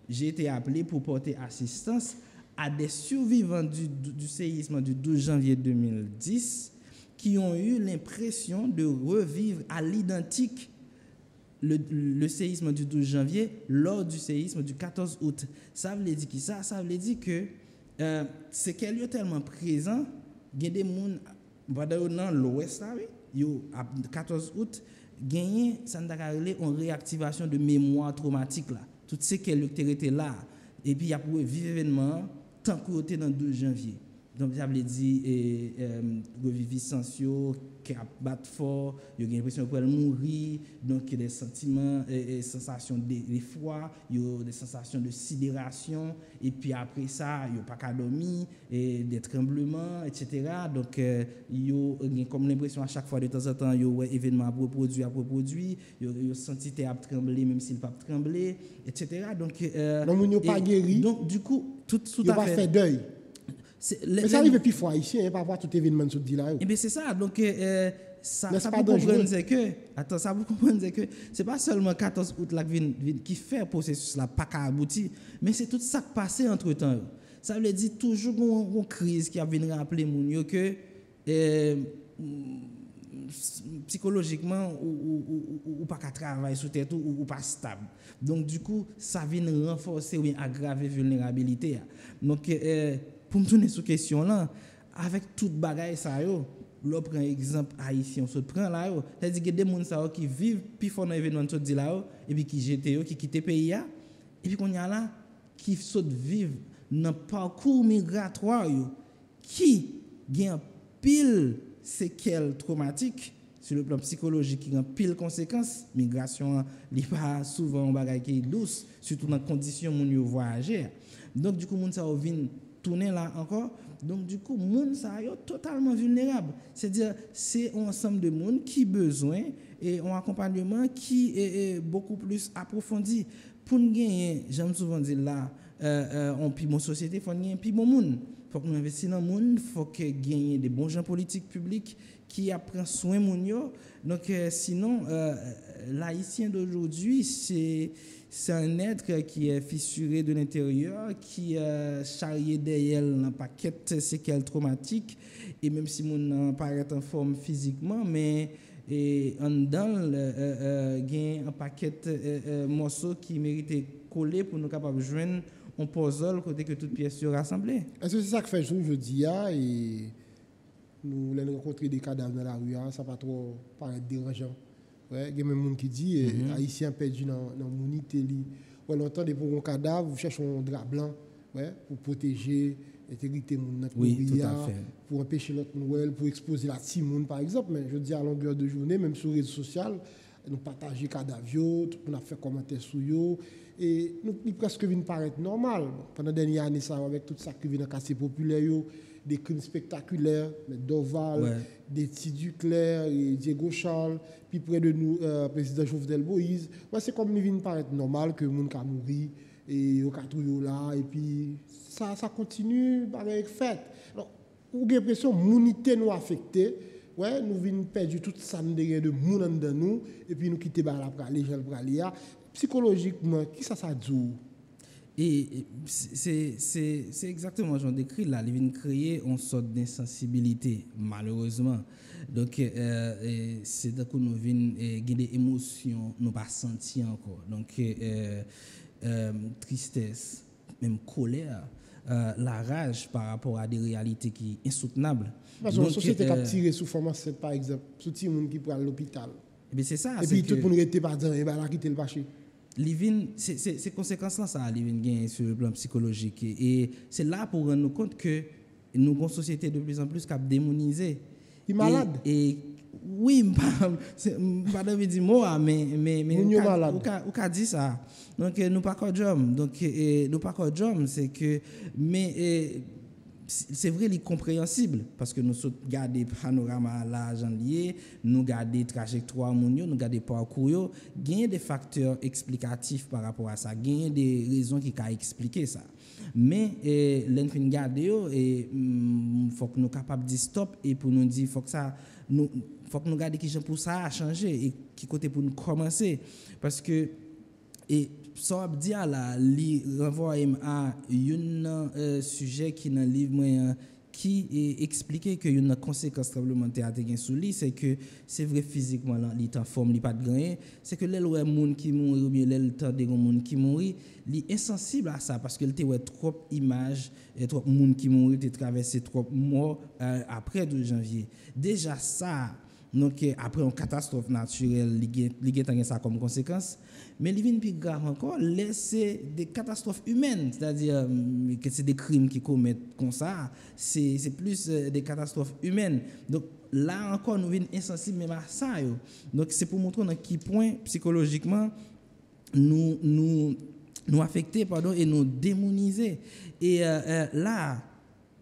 j'ai été appelé pour porter assistance à des survivants du séisme du 12 janvier 2010 qui ont eu l'impression de revivre à l'identique le séisme du 12 janvier lors du séisme du 14 août. Ça veut dire qui ça? Ça veut dire que c'est qu'elle est tellement présent, il y a des gens dans l'ouest là, yo 14 août gagné ça n'a une réactivation de mémoire traumatique là. Tout ce qu'elle était là et puis il y a pour vivre événement tant que était dans le 12 janvier. Donc ça veut dire reviviscence qui a battu fort, il y a l'impression qu'elle mourir, donc il y a des sentiments et sensations d'effroi, il y a des sensations de sidération et puis après ça, il n'y a pas qu'à dormir et des tremblements etc. Donc il y a comme l'impression à chaque fois de temps en temps, il y a un événement à reproduire, il y a senti terre trembler même s'il pas trembler etc. Donc pas guéri. Donc du coup tout à fait deuil. Mais ça arrive plus fois haïtien par rapport à tout événement sur dit là. Et bien c'est ça donc ça vous comprendre que attends ça vous comprendre que c'est pas seulement 14 août là qui fait processus là pas abouti mais c'est tout ça qui passé entre-temps. Ça veut dire toujours une crise qui a venir rappeler moun yo que psychologiquement ou pas qu'à travailler sous tête ou pas stable. Donc du coup ça vient renforcer ou aggraver vulnérabilité. Donc pour me tourner sur question là avec toute bagaille ça yo l'on prend exemple haïtien on se prend là yo c'est-à-dire que des monde ça qui vivent puis font un événement tout dit là et puis qui jeté qui quitter pays et puis qu'on y a là qui saute vivre dans parcours migratoire yo qui gagne pile séquelles traumatiques sur le plan psychologique qui ont pile conséquences migration li pas souvent bagaille qui douce surtout dans conditions moun yo voyager donc du coup moun ça vient tourner là encore donc du coup moun ça yo totalement vulnérable c'est-à-dire c'est un ensemble de monde qui besoin et un accompagnement qui est beaucoup plus approfondi pour nous gagner j'aime souvent dire là en plus bonne société, il faut gagner un plus bon monde. Il faut que nous investissions dans le monde, il faut que gagner des bons gens politiques publics qui apprennent soin de nous. Donc, sinon, l'haïtien d'aujourd'hui, c'est un être qui est fissuré de l'intérieur, qui est charrié derrière un paquet de séquelles traumatiques, et même si mon paraît en forme physiquement, mais en dedans, il y a un paquet de morceaux qui méritent coller pour nous capables de joindre un puzzle côté que toute pièce soit rassemblée. Est-ce que c'est ça que fait jour jeudi et nous avons rencontré des cadavres dans la rue, ça pas trop paraître dérangeant. Ouais, il y a même des gens qui disent haïtien perdu dans mon Italie. Ouais, longtemps pour un cadavre, vous cherchez un drap blanc, ouais, pour protéger l'intégrité de notre pour empêcher l'autre Noël, pour exposer la Timoun par exemple, mais je dis à longueur de journée, même sur les réseaux sociaux, nous partageons cadavres, on a fait commentaires sur eux et nous presque vient paraître normal. Pendant les dernières années, ça avec tout ça qui vient dans le quartier populaire, des crimes spectaculaires, Doval, des Tiduclair, Diego Charles, puis près de nous, président Jovenel Moïse. Ouais, c'est comme il vient paraître normal que le monde a mouru et au catouille là, et puis ça continue avec fête. Alors, vous avez l'impression que l'unité nous affectée, ouais, nous venons perdre tout ça de monde dans nous, et puis nous quitter la pralia. Psychologiquement, qui ça dit? Et c'est exactement ce que je décris là. Il vient créer une sorte d'insensibilité, malheureusement. Donc, c'est donc que nous venons des émotions, nous pas sentir encore. Donc, tristesse, même colère, la rage par rapport à des réalités qui sont insoutenables. Parce que la société qui a tiré sous forme enceinte, par exemple, sous tout le monde qui prend à l'hôpital. Et c'est ça. Et puis tout le monde était pas dans et la quitter le marché. Ces conséquences-là, ça a gagné sur le plan psychologique. Et c'est là pour rendre compte que nous avons une société de plus en plus qui a démonisé. Il est malade. Et oui, pas de dire moi, mais on a dit ça. Donc, nous pas quoi job. Donc, nous pas quoi job, c'est que. Mais. C'est vrai, il est compréhensible parce que nous regardons le panorama là, nous regardons la trajectoire, nous regardons le parcours, il y a des facteurs explicatifs par rapport à ça, il y a des raisons qui peuvent expliquer ça. Mais l'enfin garder il faut que nous soyons capables de dire stop et pour nous dire faut que nous regardions qui pour ça a changé et qui côté pour nous commencer parce que et ça veut dire là, il renvoie à un sujet qui dans le livre qui expliquait que une conséquence tremblement de terre sur lui, c'est que c'est vrai physiquement il est en forme, il pas de gagner, c'est que les gens qui mourent ou bien les temps des gens qui mourent, il est insensible à ça parce que il a trop images et trop monde qui mourent, il traversé trop mort après 12 janvier. Déjà ça. Donc, après une catastrophe naturelle, il y a ça comme conséquence. Mais il vient plus grave encore, c'est des catastrophes humaines, c'est-à-dire que c'est des crimes qui commettent comme ça, c'est plus des catastrophes humaines. Donc, là encore, nous venons insensibles même à ça. Donc, c'est pour montrer dans quel point, psychologiquement, nous affecter et nous démoniser. Et là,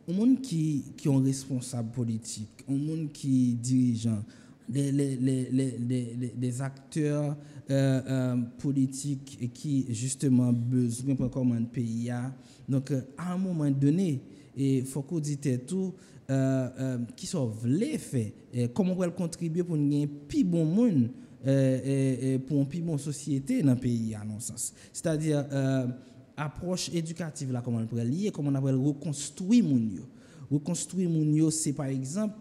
au monde qui ont responsable politique, au monde qui dirigeant, des acteurs politiques qui justement besoin pour commander pays. Donc à un moment donné, il faut qu'on dise tout qui sont voulés faire, comment on peut contribuer pour une plus bon monde pour une plus bonne société dans le pays à non sens. C'est-à-dire approche éducative là comment on peut lier, comment on peut reconstruire mon yo. Reconstruire mon yo, c'est par exemple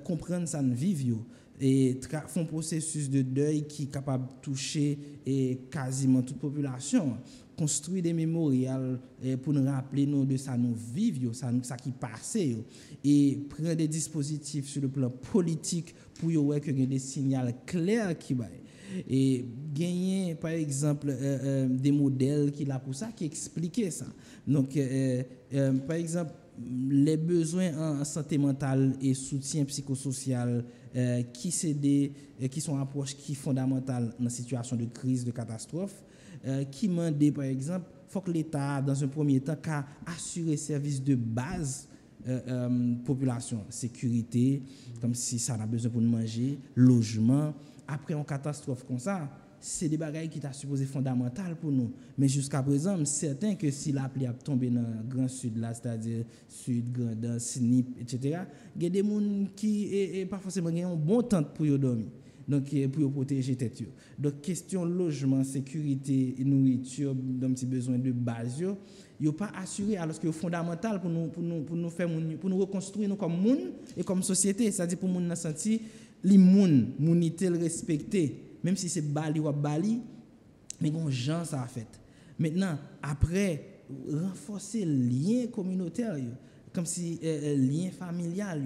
comprendre ça nous vivre et font un processus de deuil qui est capable de toucher quasiment toute population, construire des mémorials pour nous rappeler nous de ça nous vivre, ça qui passe et prendre des dispositifs sur le plan politique pour voir que y a des signaux clairs qui va et gagner par exemple des modèles qui là pour ça qui expliquent ça. Donc par exemple les besoins en santé mentale et soutien psychosocial qui sont approches qui fondamentales dans une situation de crise, de catastrophe, qui demandent par exemple, il faut que l'État dans un premier temps assurer services de base population, sécurité, comme si ça a besoin pour nous manger, logement. Après une catastrophe comme ça, c'est des bagages qui t'a supposé fondamental pour nous. Mais jusqu'à présent, je suis certain que si la pluie a tombé dans le Grand Sud, là, c'est-à-dire Sud, Grand, SNIP, etc., il y a des gens qui et pas forcément ont un bon temps pour y dormir. Donc, pour protéger tête. Donc, question logement, sécurité, nourriture, d'un petit besoin de base, yo pas assuré alors que c'est fondamental pour nous faire pour nous reconstruire nous comme monde et comme société, c'est-à-dire pour nous sentir les mounité le respecter même si c'est bali ou bali mais bon gens ça a fait. Maintenant après renforcer le lien communautaire comme si lien familial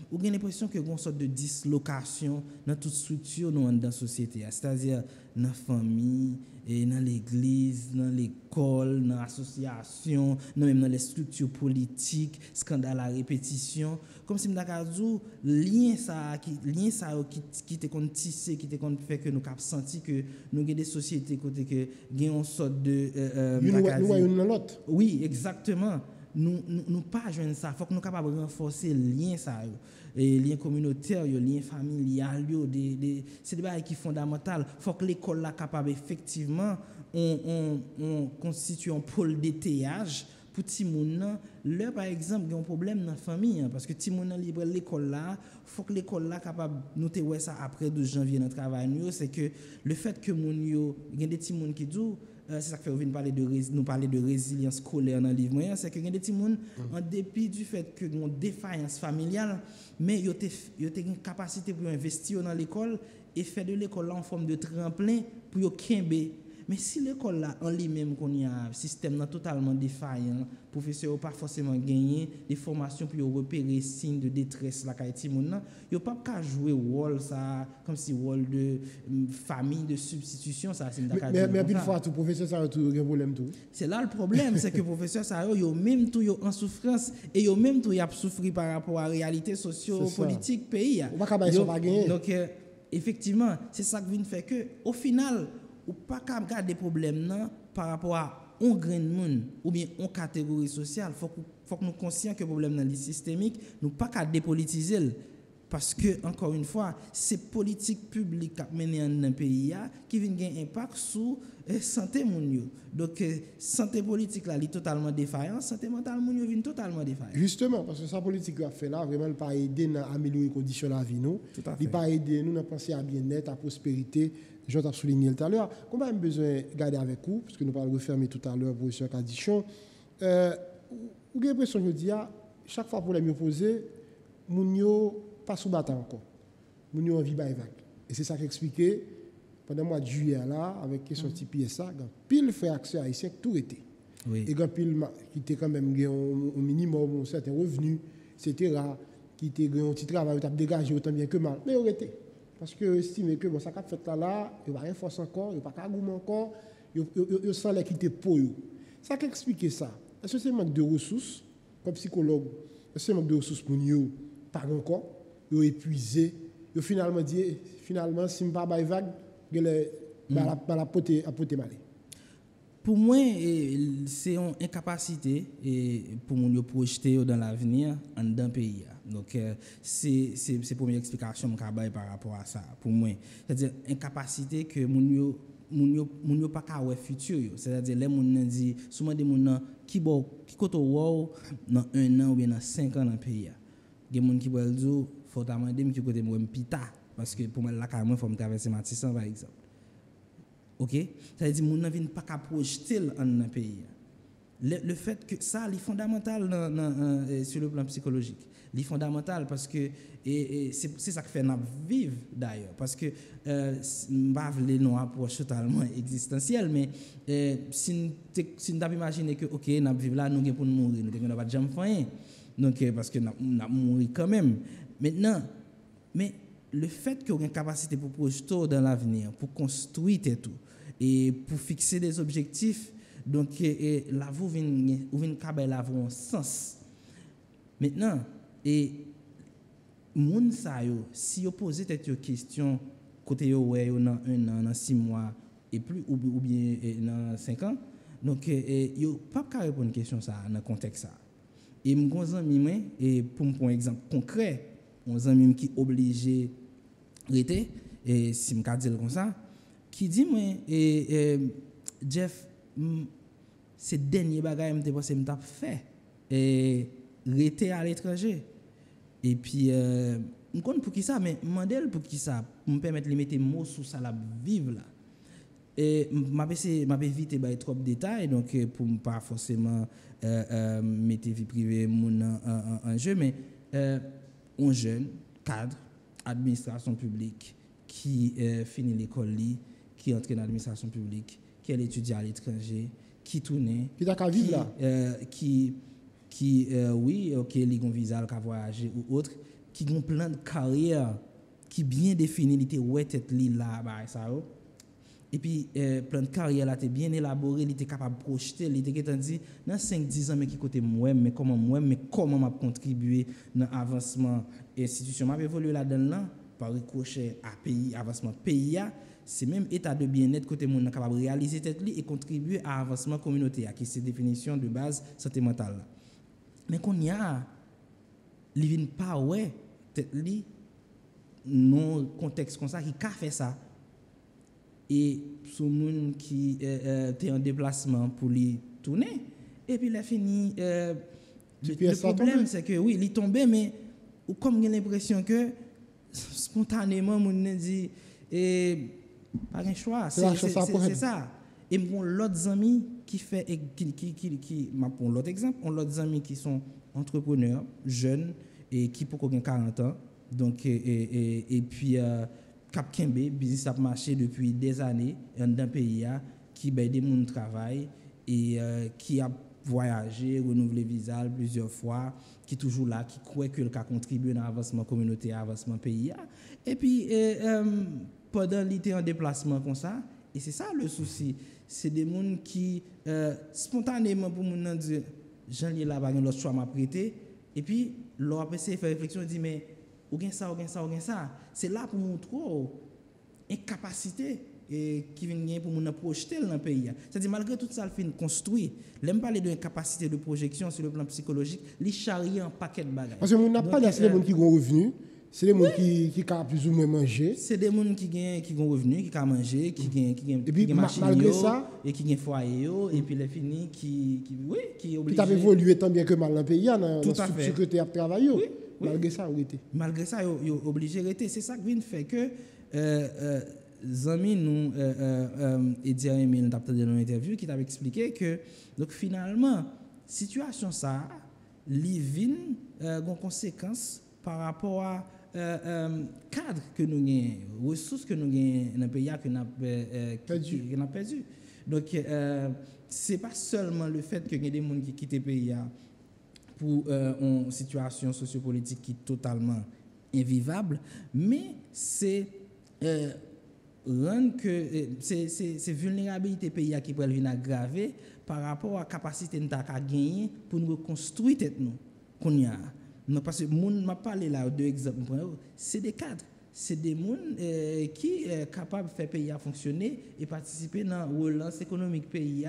ou bien l'impression que une sorte de dislocation dans toute structure dans la société, c'est-à-dire dans la famille et dans l'église, dans l'école, dans l'association, même dans les structures politiques, scandale à répétition, comme si m'dakazou lien ça qui te kon tissé, qui te kon fait que nous cap senti que nous avons des sociétés côté que gagne une sorte de oui, exactement. Nous pas joindre ça, faut que nous capable renforcer lien ça et lien communautaire, lien familial, c'est des choses qui fondamental. Faut que l'école là capable effectivement on constitue un pôle d'étayage pour ti moun là par exemple un problème dans la famille parce que ti moun libre l'école là faut que l'école là capable noter ouais ça après 12 janvier dans travail c'est que le fait que moun yo il y a des ti moun qui disent c'est ça que fait nous parler de résilience scolaire dans le livre moyen c'est que il y a des petits monde en dépit du fait que une défaillance familiale mais ils ont une capacité pour investir dans l'école et faire de l'école en forme de tremplin pour yo kembe. Mais si l'école là en lui-même qu'on y a un système totalement défaillant, professeurs n'ont pas forcément gagné des formations pour repérer signes de détresse là kaiti moun yo pas qu'à jouer rôle ça comme si rôle de famille de substitution ça c'est mais puis fois tout professeur ça a tout un problème tout. C'est là le problème c'est que professeur ça yo même tout yo en souffrance et yo même tout y a souffri par rapport à la réalité socio-politique pays. On pas gagner. Donc effectivement, c'est ça qui vient faire que au final ou pas qu'à regarder des problèmes par rapport à un grain de monde ou bien une catégorie sociale faut que nous conscients que le problème est systémique nous pas qu'à dépolitiser parce que encore une fois c'est politique publique qui mené dans un pays qui vient gagner impact sur santé moun. Donc santé politique là est totalement défaillante, santé mentale moun vient totalement défaillante. Justement parce que sa politique a fait là vraiment pas aider à améliorer les conditions de la vie nous, il pas aider nous à penser à bien-être, à prospérité. Je t'ai souligné tout à l'heure. Comment avez besoin de garder avec vous, parce que nous allons refermer tout à l'heure, professeur Kadichon. Vous avez l'impression que je dis, chaque fois pour les mieux poser, nous n'avons pas sous bâton encore. Nous n'avons envie de vague. Et c'est ça qui expliqué pendant le mois de juillet, là, avec la question de PSA, pile fait accès haïtien tout était. Oui. Et quand pile qui était quand même au minimum un certain revenu, etc., qui était un petit travail, qui a dégagé autant bien que mal. Mais il était. Parce que estime que bon ça qu'a fait là il va rien force encore il pas cagoum encore il sent les quitter pour eux ça qui explique ça est-ce que c'est manque de ressources comme psychologue est-ce que c'est manque de ressources pour nous pas encore ils épuisé ils finalement si pas bail vague la poter malé. Pour moi c'est une incapacité pour nous projeter dans l'avenir en d'un pays. Donc c'est la première explication que je par rapport à ça pour moi. C'est-à-dire incapacité que moun yo pas ka wè futur yo. C'est-à-dire les moun dit souvent des moun qui koto wow dans 1 an ou bien dans 5 ans dans pays. Des moun qui veulent dire faut demander qui côté moi pita parce que pour moi là carrément faut me traverser Matissan par exemple. OK? C'est-à-dire moun nan vinn pas ka projeter dans pays. Le fait que ça est fondamental sur le plan psychologique. C'est fondamental parce que c'est ça qui fait nous vivre d'ailleurs. Parce que les nous approche totalement existentielle, mais si nous avons imaginé que ok, nous vivons là, nous sommes pour nous mourir, nous n'avons pas de jamais fait. Donc parce que nous mourir quand même. Maintenant, mais le fait qu'il y ait une capacité pour projeter dans l'avenir, pour construire tout et pour fixer des objectifs. Donc, là, vous venez avoir un sens. Maintenant, moun sa yo, si vous posez cette question, côté yo, ouais, dans 1 an, dans 6 mois, et plus, ou bien dans 5 ans, donc, yo pas qu'à répondre à une question ça, dans le contexte ça. Et mon ami, et pour un exemple concret, mon ami qui est obligé de rester, et si je dis comme ça, qui dit moi Jeff c'est dernier bagage me pensé me t'a fait et rester à l'étranger et puis on compte pour qui ça mais mandel pour qui ça pour me permettre de mettre mots sur ça la vivre là et m'a éviter bah trop de détails donc pour pas forcément mettre vie privée mon en jeu mais un jeune cadre administration publique qui finit l'école qui entre dans l'administration publique qui est étudiant à l'étranger qui tourne qui t'a qu'à vivre là oui OK li gon visa qui voyager ou autre qui gon plan de carrière qui bien défini il était ouais tête li là bah ça et puis plan de carrière là était bien élaboré il était capable de projeter il était dit dans 5-10 ans mais qui côté moi mais comment m'a contribuer dans avancement institution m'a évolué là-dedans par ricochet à pays avancement pays c'est même état de bien-être côté monde capable réaliser tête li et contribuer à avancement communautaire qui c'est définition de base santé mentale là. Mais qu'on y a li vinn pas ouais tête li non contexte comme ça qui a fait ça et son monde qui était en déplacement pour lui tourner et puis il a fini le problème c'est que oui il est tombé mais ou comme j'ai l'impression que spontanément mon dit et pas un choix c'est ça et mon l'autre amis qui fait qui m'a pour l'autre exemple on l'autre amis qui sont entrepreneurs jeunes et qui pour 40 ans donc et puis Cap Kembe business a marché depuis des années dans un pays qui ben des monde travail et qui a voyagé renouvelé visa plusieurs fois qui toujours là qui croit que le cas contribue dans l'avancement communautaire avancement pays et puis pendant l'été en déplacement comme ça et c'est ça le souci c'est des monde qui spontanément pour moun dire Jean li là pas l'autre choix m'a prêté et puis leur après faire réflexion dit mais ou gen ça c'est là pour montrer incapacité et qui vient pour nous projeter dans le pays. C'est-à-dire malgré tout ça, le fin construit. L'aime parler de capacité de projection sur le plan psychologique, les charrier un paquet de bagages. Parce que on n'a pas c'est les gens qui ont revenu, c'est les gens qui ont plus ou moins manger. C'est des gens qui ont revenu, qui ont mangé, qui ont machine malgré ça et qui ont foyer et puis les finis qui obligé. Qui t'a évolué tant bien que mal dans le pays dans tout à fait. Ce que tu as travaillé. Oui. Malgré ça, oui. Malgré ça, ils sont obligés de rester. C'est ça qui fait que Zami nous et Jérémy nous avons dans l'interview qui t'a expliqué que donc finalement situation ça living ont conséquences par rapport à cadre que nous avons ressources que nous avons dans le pays que nous avons perdu. Donc c'est pas seulement le fait que y a des gens qui quittent le pays pour une situation sociopolitique qui est totalement invivable, mais c'est rendre que c'est vulnérabilité pays qui peut venir aggraver par rapport à la capacité de gagner pour nous reconstruire tête nous qu'on y a. Parce que moun m'a parlé là deux exemples, c'est des cadres, c'est des gens qui sont capables de faire pays à fonctionner et participer dans la relance économique pays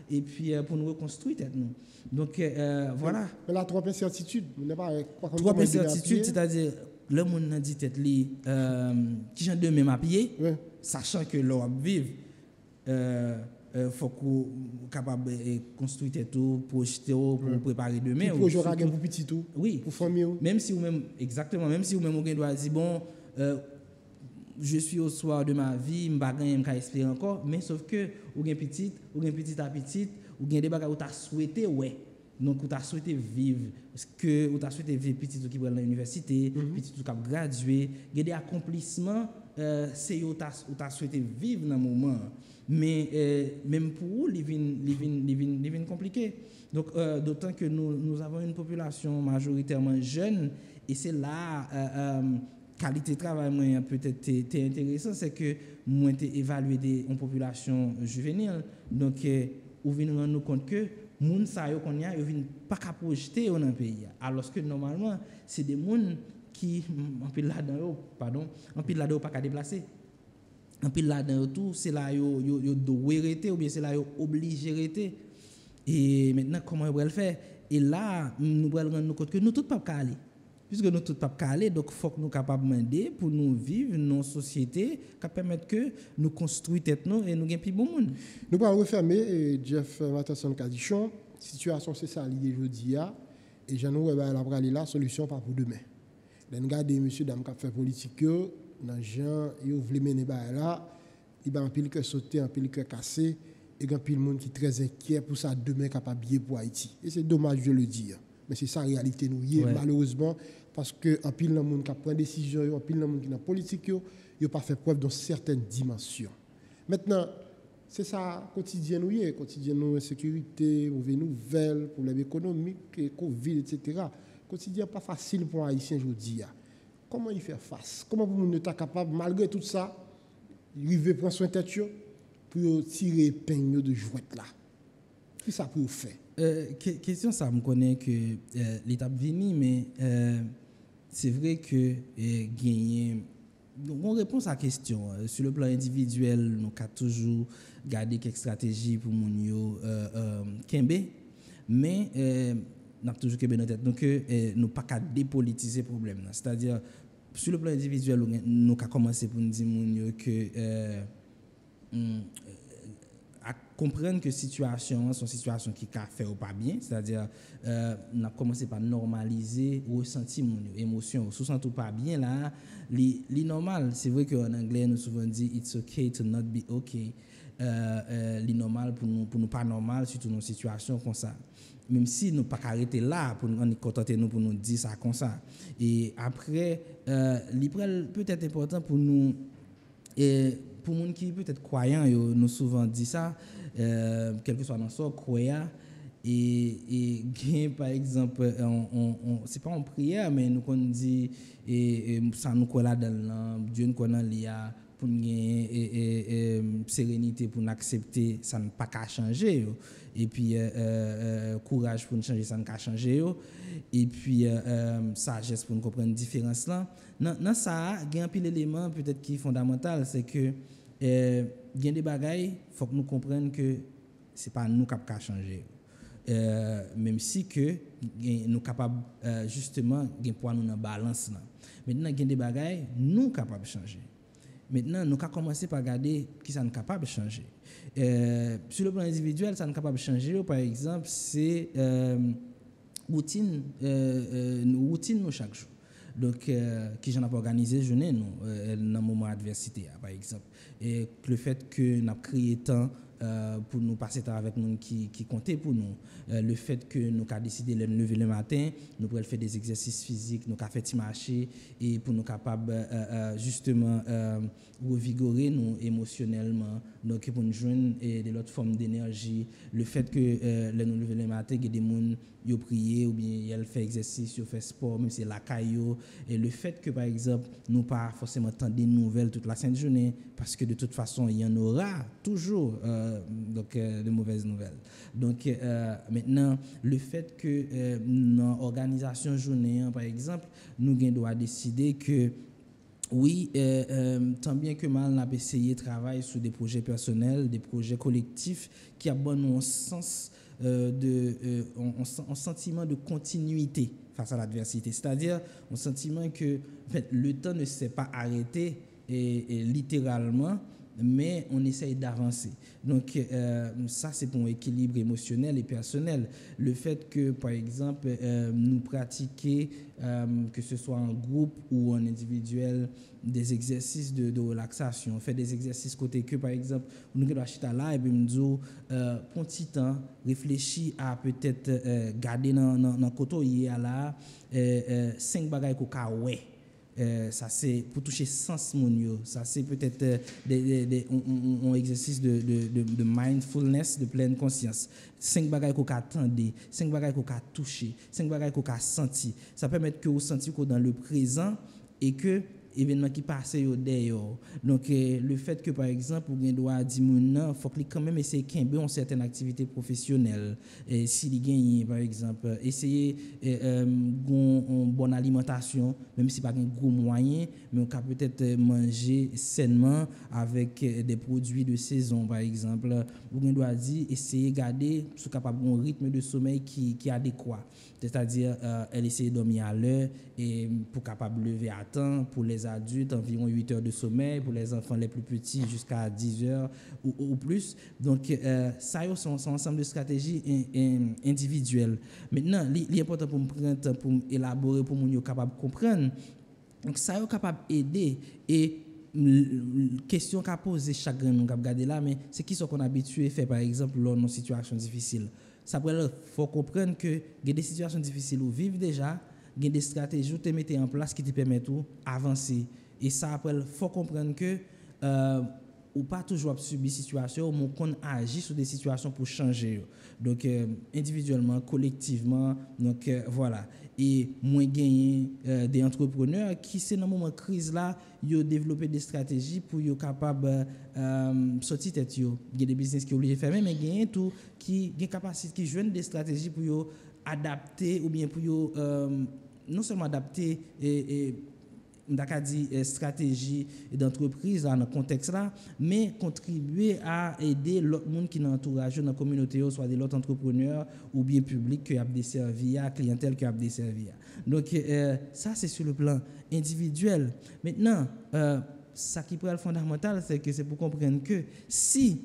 et puis pour nous reconstruire tête nous. Donc voilà. Mais la trop incertitude, trop incertitude, c'est-à-dire le monde dit tête li qui j'en demain m'a pied sachant que l'on vivre faut qu'on capable construire tête tout projeter pour préparer demain pour jouer pour petit tout oui pour famille même si ou même exactement même si ou même on doit dire bon je suis au soir de ma vie m'pa gagner m'ka espérer encore mais sauf que ou gen petite à petite ou gen des bagages ou t'a souhaité ouais donc ou t'a souhaité vivre parce que ou t'a souhaité vivre petit qui va à l'université petit qui graduer gen des accomplissements c'est ou t'a souhaité vivre dans moment mais même pour vous il vient compliqué donc d'autant que nous avons une population majoritairement jeune et c'est là qualité de travail moi peut-être intéressant c'est que moi t'ai évalué une population juvénile donc ou venir rendre compte que moun sa yo qu'on y a yo vinn pas ka projeter dans le pays alors que normalement c'est des moun qui en pile là-dedans pas ka déplacer en pile là-dedans tout c'est là yo doit rester ou bien c'est là yo obligé rester et maintenant comment on va le faire et là nous va rendre compte que nous tout pas ka aller puisque nous tous pas calés, donc faut que nous capables demander pour nous vivre dans une société qui permettre que nous construisons tête nous et nous gagnons plus bon monde. Nous allons refermer Jeff Matasson Kadichon, situation c'est ça lié aujourd'hui et j'en ai la parler la solution pas pour demain. Nous regardez monsieur dame qui fait politique dans gens ils veulent mener là, il va en pile que sauter, en pile que casser et en pile monde qui très inquiet pour ça demain capable bien pour Haïti. Et c'est dommage de le dire, mais c'est ça la réalité nous malheureusement parce que en pile dans monde qui prend décision, en pile dans monde qui dans politique yo pas fait preuve dans certaines dimensions. Maintenant, c'est ça quotidien nous insécurité, mauvaises nouvelles, problèmes économiques, Covid, etc. Quotidien pas facile pour un Haïtien aujourd'hui. Comment il fait face? Comment vous ne êtes capable malgré tout ça, arriver prendre soin de tête pour tirer peigne de jouette là? Qu'est-ce que ça peut faire? Question ça me connaît que l'étape vini mais c'est vrai que gagner on répond à la question sur le plan individuel nous avons toujours gardé quelques stratégies pour mon yo kembe mais nous avons toujours kembe dans tête donc nous pas qu'à dépolitiser problème c'est-à-dire sur le plan individuel nous avons commencé pour nous dire mon yo que à comprendre que situation sont situation qui a fait ou pas bien c'est-à-dire on a commencé par normaliser ressenti mon émotion sous sent ou pas bien là li normal c'est vrai qu'en anglais nous souvent dit it's okay to not be okay li normal pour nous pas normal surtout dans une situation comme ça même si nous pas arrêter là pour nous contenter nous pour nous dire ça comme ça et après li peut-être important pour nous et pour les gens qui peut-être croyants, nous souvent dit ça, quel que soit dans ce croyant, et par exemple, c'est pas en prière, mais nous on dit, et ça nous croit là dans Dieu nous connaît l'IA pour une sérénité, pour accepter, ça n'a pas qu'à changer, et puis courage pour nous changer, ça n'a qu'à changer, et puis sagesse pour nous comprendre la différence là. Dans ça, il y a un pile d'éléments peut-être qui est fondamental, c'est que il y a des bagailles, faut que nous comprenions que c'est pas nous qui avons changer. Même si que nous capables justement de pouvoir nous dans balance là. Maintenant il y a des bagailles nous capables de changer. Maintenant nous avons commencé par regarder qui ça nous capable de changer. Sur le plan individuel, ça nous capable de changer par exemple, c'est routine nous chaque jour. Donc qui j'en a organisé journée nous dans moment adversité par exemple et le fait que n'a créé temps pour nous passer temps avec nous qui comptait pour nous le fait que nous avons décidé de lever le matin nous pourrions faire des exercices physiques nous avons fait marcher et pour nous capables justement revigorer nous émotionnellement donc pour nous joindre de l'autre forme d'énergie le fait que nous lever le matin il y a des gens yo prier ou bien elle fait exercice yo fait sport même c'est la caillou et le fait que par exemple nous pas forcément attendre des nouvelles toute la sainte journée parce que de toute façon il y en aura toujours donc de mauvaises nouvelles donc maintenant le fait que dans organisation journée par exemple nous doit décider que oui, tant bien que mal, on a essayé de travailler sur des projets personnels, des projets collectifs qui abonnent un sens un sentiment de continuité face à l'adversité. C'est-à-dire un sentiment que en fait, le temps ne s'est pas arrêté et littéralement, mais on essaye d'avancer. Donc ça, c'est pour un équilibre émotionnel et personnel. Le fait que, par exemple, nous pratiquer, que ce soit en groupe ou en individuel, des exercices de relaxation. On fait des exercices côté que, par exemple, nous devons acheter là et puis nous disons, pour un petit temps, réfléchir à peut-être garder dans le côté là 5 bagages qu'on a ouais. Ça c'est pour toucher sens mon ça c'est peut-être un exercice de mindfulness de pleine conscience 5 bagages qu'on attendait 5 bagages qu'on a touché 5 bagages qu'on a senti ça permet que vous sentiez que dans le présent et que événements qui passent d'ailleurs. Donc le fait que par exemple on doit dire non, faut qu'il quand même essayer de une certaine activité professionnelle. S'il gagne par exemple, essayer une bonne alimentation, même si pas un gros moyen, mais on peut peut-être manger sainement avec des produits de saison par exemple. On doit dire essayer de garder sous capable un rythme de sommeil qui est adéquat. C'est-à-dire elle essaie de dormir à l'heure et pour capable lever à temps pour les adultes environ 8 heures de sommeil, pour les enfants les plus petits jusqu'à 10 heures ou plus. Donc ça sont ensemble de stratégies individuelles. Maintenant, l'important pour me prendre pour élaborer pour nous capable comprendre. Donc ça est capable d'aider et question qu'a posé chaque nous qu'a regarder là mais c'est qui sont qu'on habitué faire par exemple lors de situations difficiles. Ça faut comprendre que il y a des situations difficiles où vivre déjà, il y a des stratégies que tu mettez en place qui te permettent d'avancer. Et ça après faut comprendre que ou pas toujours subir des situations mais qu'on agit sur des situations pour changer. Donc individuellement, collectivement, donc voilà. Et moins gagner des entrepreneurs qui c'est dans le moment de crise là, ils ont développé des stratégies pour être capable sortir tête yo. Il y a des business qui obligés de faire mais gagner tout qui ont capacité qui joignent des stratégies pour adapter ou bien pour non seulement adapter et d'accord dit stratégie d'entreprise dans le contexte là mais contribuer à aider l'autre monde qui dans entourage dans la communauté soit des autres entrepreneurs ou bien public qui a desservi à clientèle qui a desservi. Donc ça c'est sur le plan individuel. Maintenant ça qui est fondamental c'est que c'est pour comprendre que si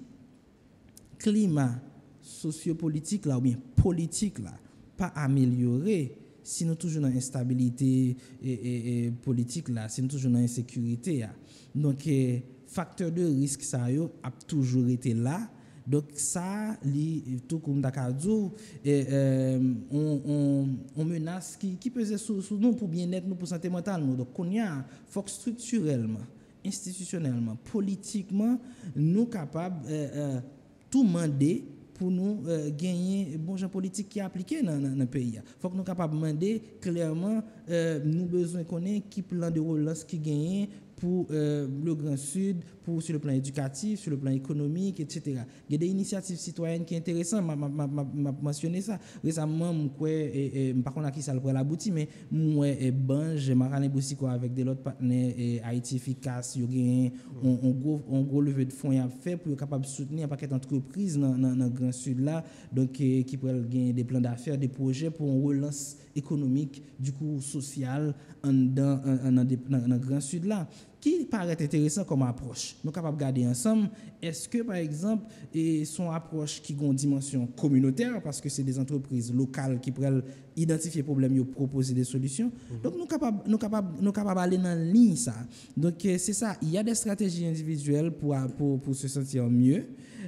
climat sociopolitique là ou bien politique là pas amélioré, si nous toujours dans l'instabilité et politique là, si nous toujours dans l'insécurité là. Donc facteur de risque ça a toujours été là. Donc ça tout comme Dakadou on menace qui pesait sur nous pour bien-être nous pour santé mentale nous. Donc on y a faut structurellement, institutionnellement, politiquement nous capables tout demander pour nous gagner bon genre politique qui est appliqué dans le pays. Il faut que nous capables de demander clairement nous besoin connaître qui plan de relance qui gagne pour le Grand Sud, pour sur le plan éducatif, sur le plan économique, etc. Il y a des initiatives citoyennes qui sont intéressantes. M'a mentionné ça récemment. Par contre, qui ça le pourrait aboutir, mais moi Bange, Marane Boussiko avec des autres partenaires Haïti efficace, il y a un gros levée de fonds à faire pour être capable de soutenir un paquet d'entreprises dans le Grand Sud là, donc qui pourraient gagner des plans d'affaires, des projets pour une relance économique, du coup social dans le Grand Sud là. Qui paraît intéressant comme approche. Nous sommes capables de garder ensemble. Est-ce que, par exemple, son approche qui a une dimension communautaire, parce que c'est des entreprises locales qui pourraient identifier les problèmes et proposer des solutions. Donc, nous sommes capables d'aller dans la ligne, ça. Donc, c'est ça. Il y a des stratégies individuelles pour se sentir mieux,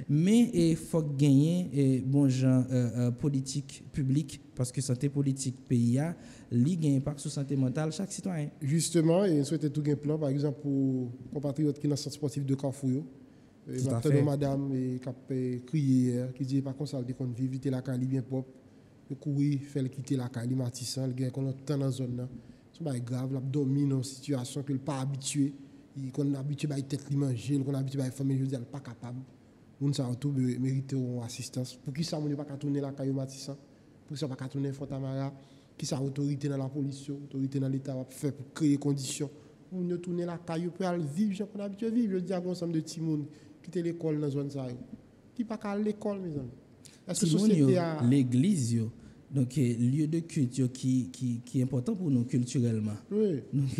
mais il faut gagner bon genre politique publique, parce que santé politique pays a un impact sur la santé mentale chaque citoyen. Justement, et souhaitez tout un plan, par exemple, pour compatriotes qui sont dans le centre sportif de Carrefour. Madame qui a crié, qui dit par contre, ça veut qu'on vit la caille bien propre, courir, faire quitter la caille, matissant, le gars qu'on a dans la zone là. C'est pas grave, la domine en situation que pas habitué, qu'on habitué à tête manger, qu'on habitué à famille, je dis pas capable. On ça tout mériter une assistance. Pour qui ça on pas tourner la caille matissant, pour qui ça pas tourner Fontamara. Qui sa autorité dans la police, autorité dans l'État va faire pour créer conditions pour nous tourner la caillou pour aller vivre, j'ai pas habitué à vivre. Je dis à un ensemble de petits monde quitter l'école dans la zone ça. Qui pas à l'école mes amis. Est-ce que société a l'église yo. Donc lieu de culte qui est important pour nous culturellement. Oui. Donc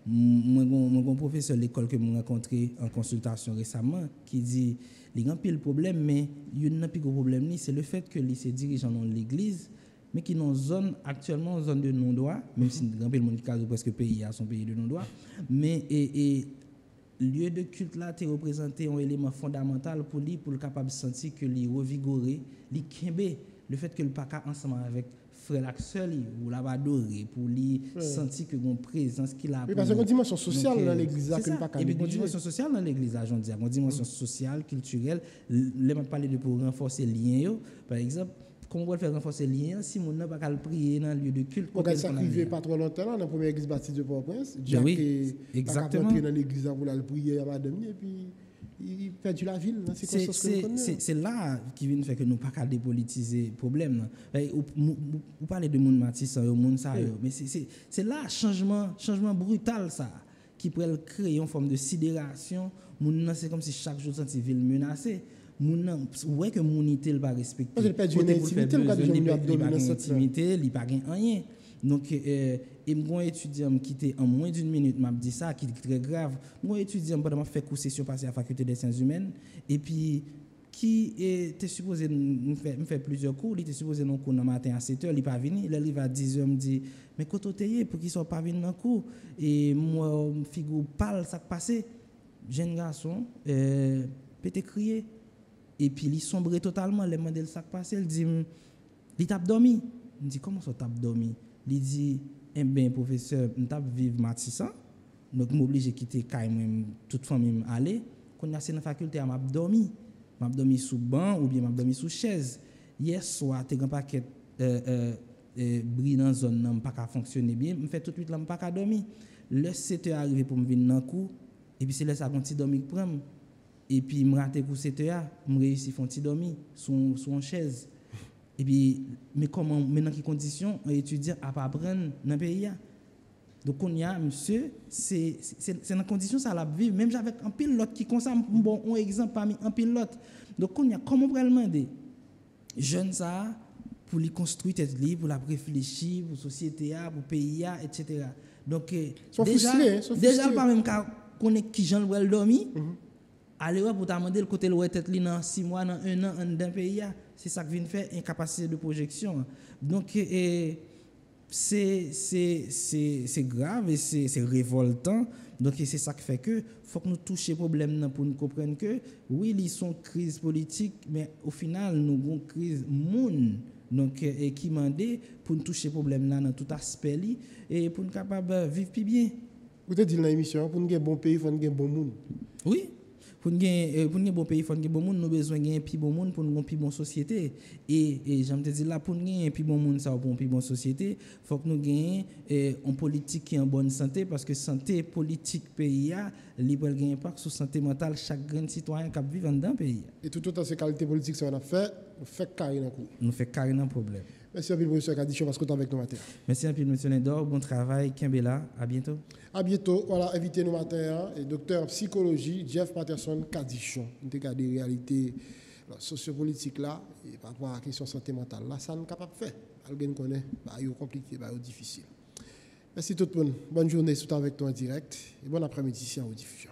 mon professeur de l'école que j'ai rencontré en consultation récemment qui dit il y a un pile problème mais il y a un plus gros problème c'est le fait que les dirigeants de l'église mais qui dans zone actuellement zone de non-droit même si grand peu monde qui a presque pays à son pays de non-droit mais et lieu de culte là est représenté un élément fondamental pour lui pour le capable sentir que lui revigorer lui kembe le fait que le pas ensemble avec frère l'axel ou la adorer pour lui sentir que une présence qu'il a. Oui, parce qu'il y a une dimension sociale dans l'église là que pas et puis une dimension sociale dans l'église là j'en dis une dimension sociale culturelle les m'a parlé de pour renforcer lien par exemple comment on va faire renforcer le lien si on n'a pas qu'à le prier dans le lieu de culte. On a sacrifié pas trop longtemps dans la première église baptiste de Port-au-Prince. Oui, exactement. Rentrer dans l'église pour la prier à madame et puis il perdu la ville. C'est là qui vient faire que nous pas qu'à dépolitiser le problème. Vous parlez de monde Matisse, monde ça, mais c'est là changement brutal ça qui pourrait créer une forme de sidération. C'est comme si chaque jour sentit ville menacée. Ouais que mon unité ne pas respecter. Il pas d'une intimité, il pas rien. Donc et mon étudiant me quitter en moins d'une minute m'a dit ça qui est très grave. Mon étudiant pendant m'a fait cours session passée à la faculté des sciences humaines et puis qui était supposé me faire plusieurs cours, il était supposé non cours le matin à 7h, il pas venu, il arrive à 10h me dit mais quand tu pour qu'ils soit pas venu dans cours et moi figure parle ça passé jeune garçon peut-être crier. Et puis il sombre totalement, il demande le sac passé, il dit il t'a dormi. Il dit comment ça t'a dormi? Il dit eh bien professeur, on t'a vivre Matissan. Donc m'oblige de quitter caille toute famille aller. Quand on a dans la faculté m'a dormi. M'a dormi sous banc ou bien m'a dormi sous chaise. Hier soir, t'es grand paquet brille dans zone n'a pas fonctionner bien, me fait tout de suite là pas dormi. Le 7h arrivé pour me venir dans cours et puis c'est là ça continue dormir prendre. Et puis, je rate pour 7 heures, je réussis à faire un petit dormi sur une chaise. Et puis, mais comment, dans quelles conditions un étudiant n'a pas apprendre dans le pays? Donc, on y a, monsieur, c'est dans conditions ça la vivre. Même avec un pilote qui consomme, bon, un exemple parmi un pilote. Donc, on y a comment on peut demander jeunes ça pour les construire tête libre, pour la réfléchir, pour la société, pour le pays, etc. Donc, déjà, pas même qu'on est qui j'en le dormi. Aller pour demander le côté le tête li dans 6 mois dans 1 an dans un pays c'est ça qui vient faire incapacité de projection donc c'est grave et c'est révoltant donc c'est ça qui fait que faut que nous toucher problème pour nous comprendre que oui ils sont crise politique mais au final nous avons une crise monde donc et qui mandé pour nous toucher problème là dans tout aspect et pour nous capable vivre plus bien. Vous avez dit dans l'émission pour nous un bon pays il faut un bon monde. Oui. Pour nous un bon pays, il faut un bon monde, nous avons besoin d'un plus bon monde pour nous une bonne société. Et j'aime te dire là, pour nous un plus bon monde, ça pour une bonne société, il faut que nous ayons une politique qui est en bonne santé, parce que santé politique pays, il peut avoir un impact sur la santé mentale chaque grand citoyen qui vit dans le pays. Et tout autant ces qualités politiques, ça on a fait, nous fait carré dans le coup. Nous fait carré dans le problème. Merci à vous, professeur Kadichon, parce que vous êtes avec nous matin. Merci à vous, monsieur Nedor. Bon travail. Kimbela. À bientôt. À bientôt. Voilà, invité nous matin, et docteur en psychologie, Jeff Patterson Kadichon. Nous avons des réalités sociopolitiques là, et par rapport à la question santé mentale. Là, ça nous capable de faire. Alguien connaît, c'est compliqué, c'est difficile. Merci tout le monde. Bonne journée, tout avec nous en direct. Et bon après-midi ici en rediffusion.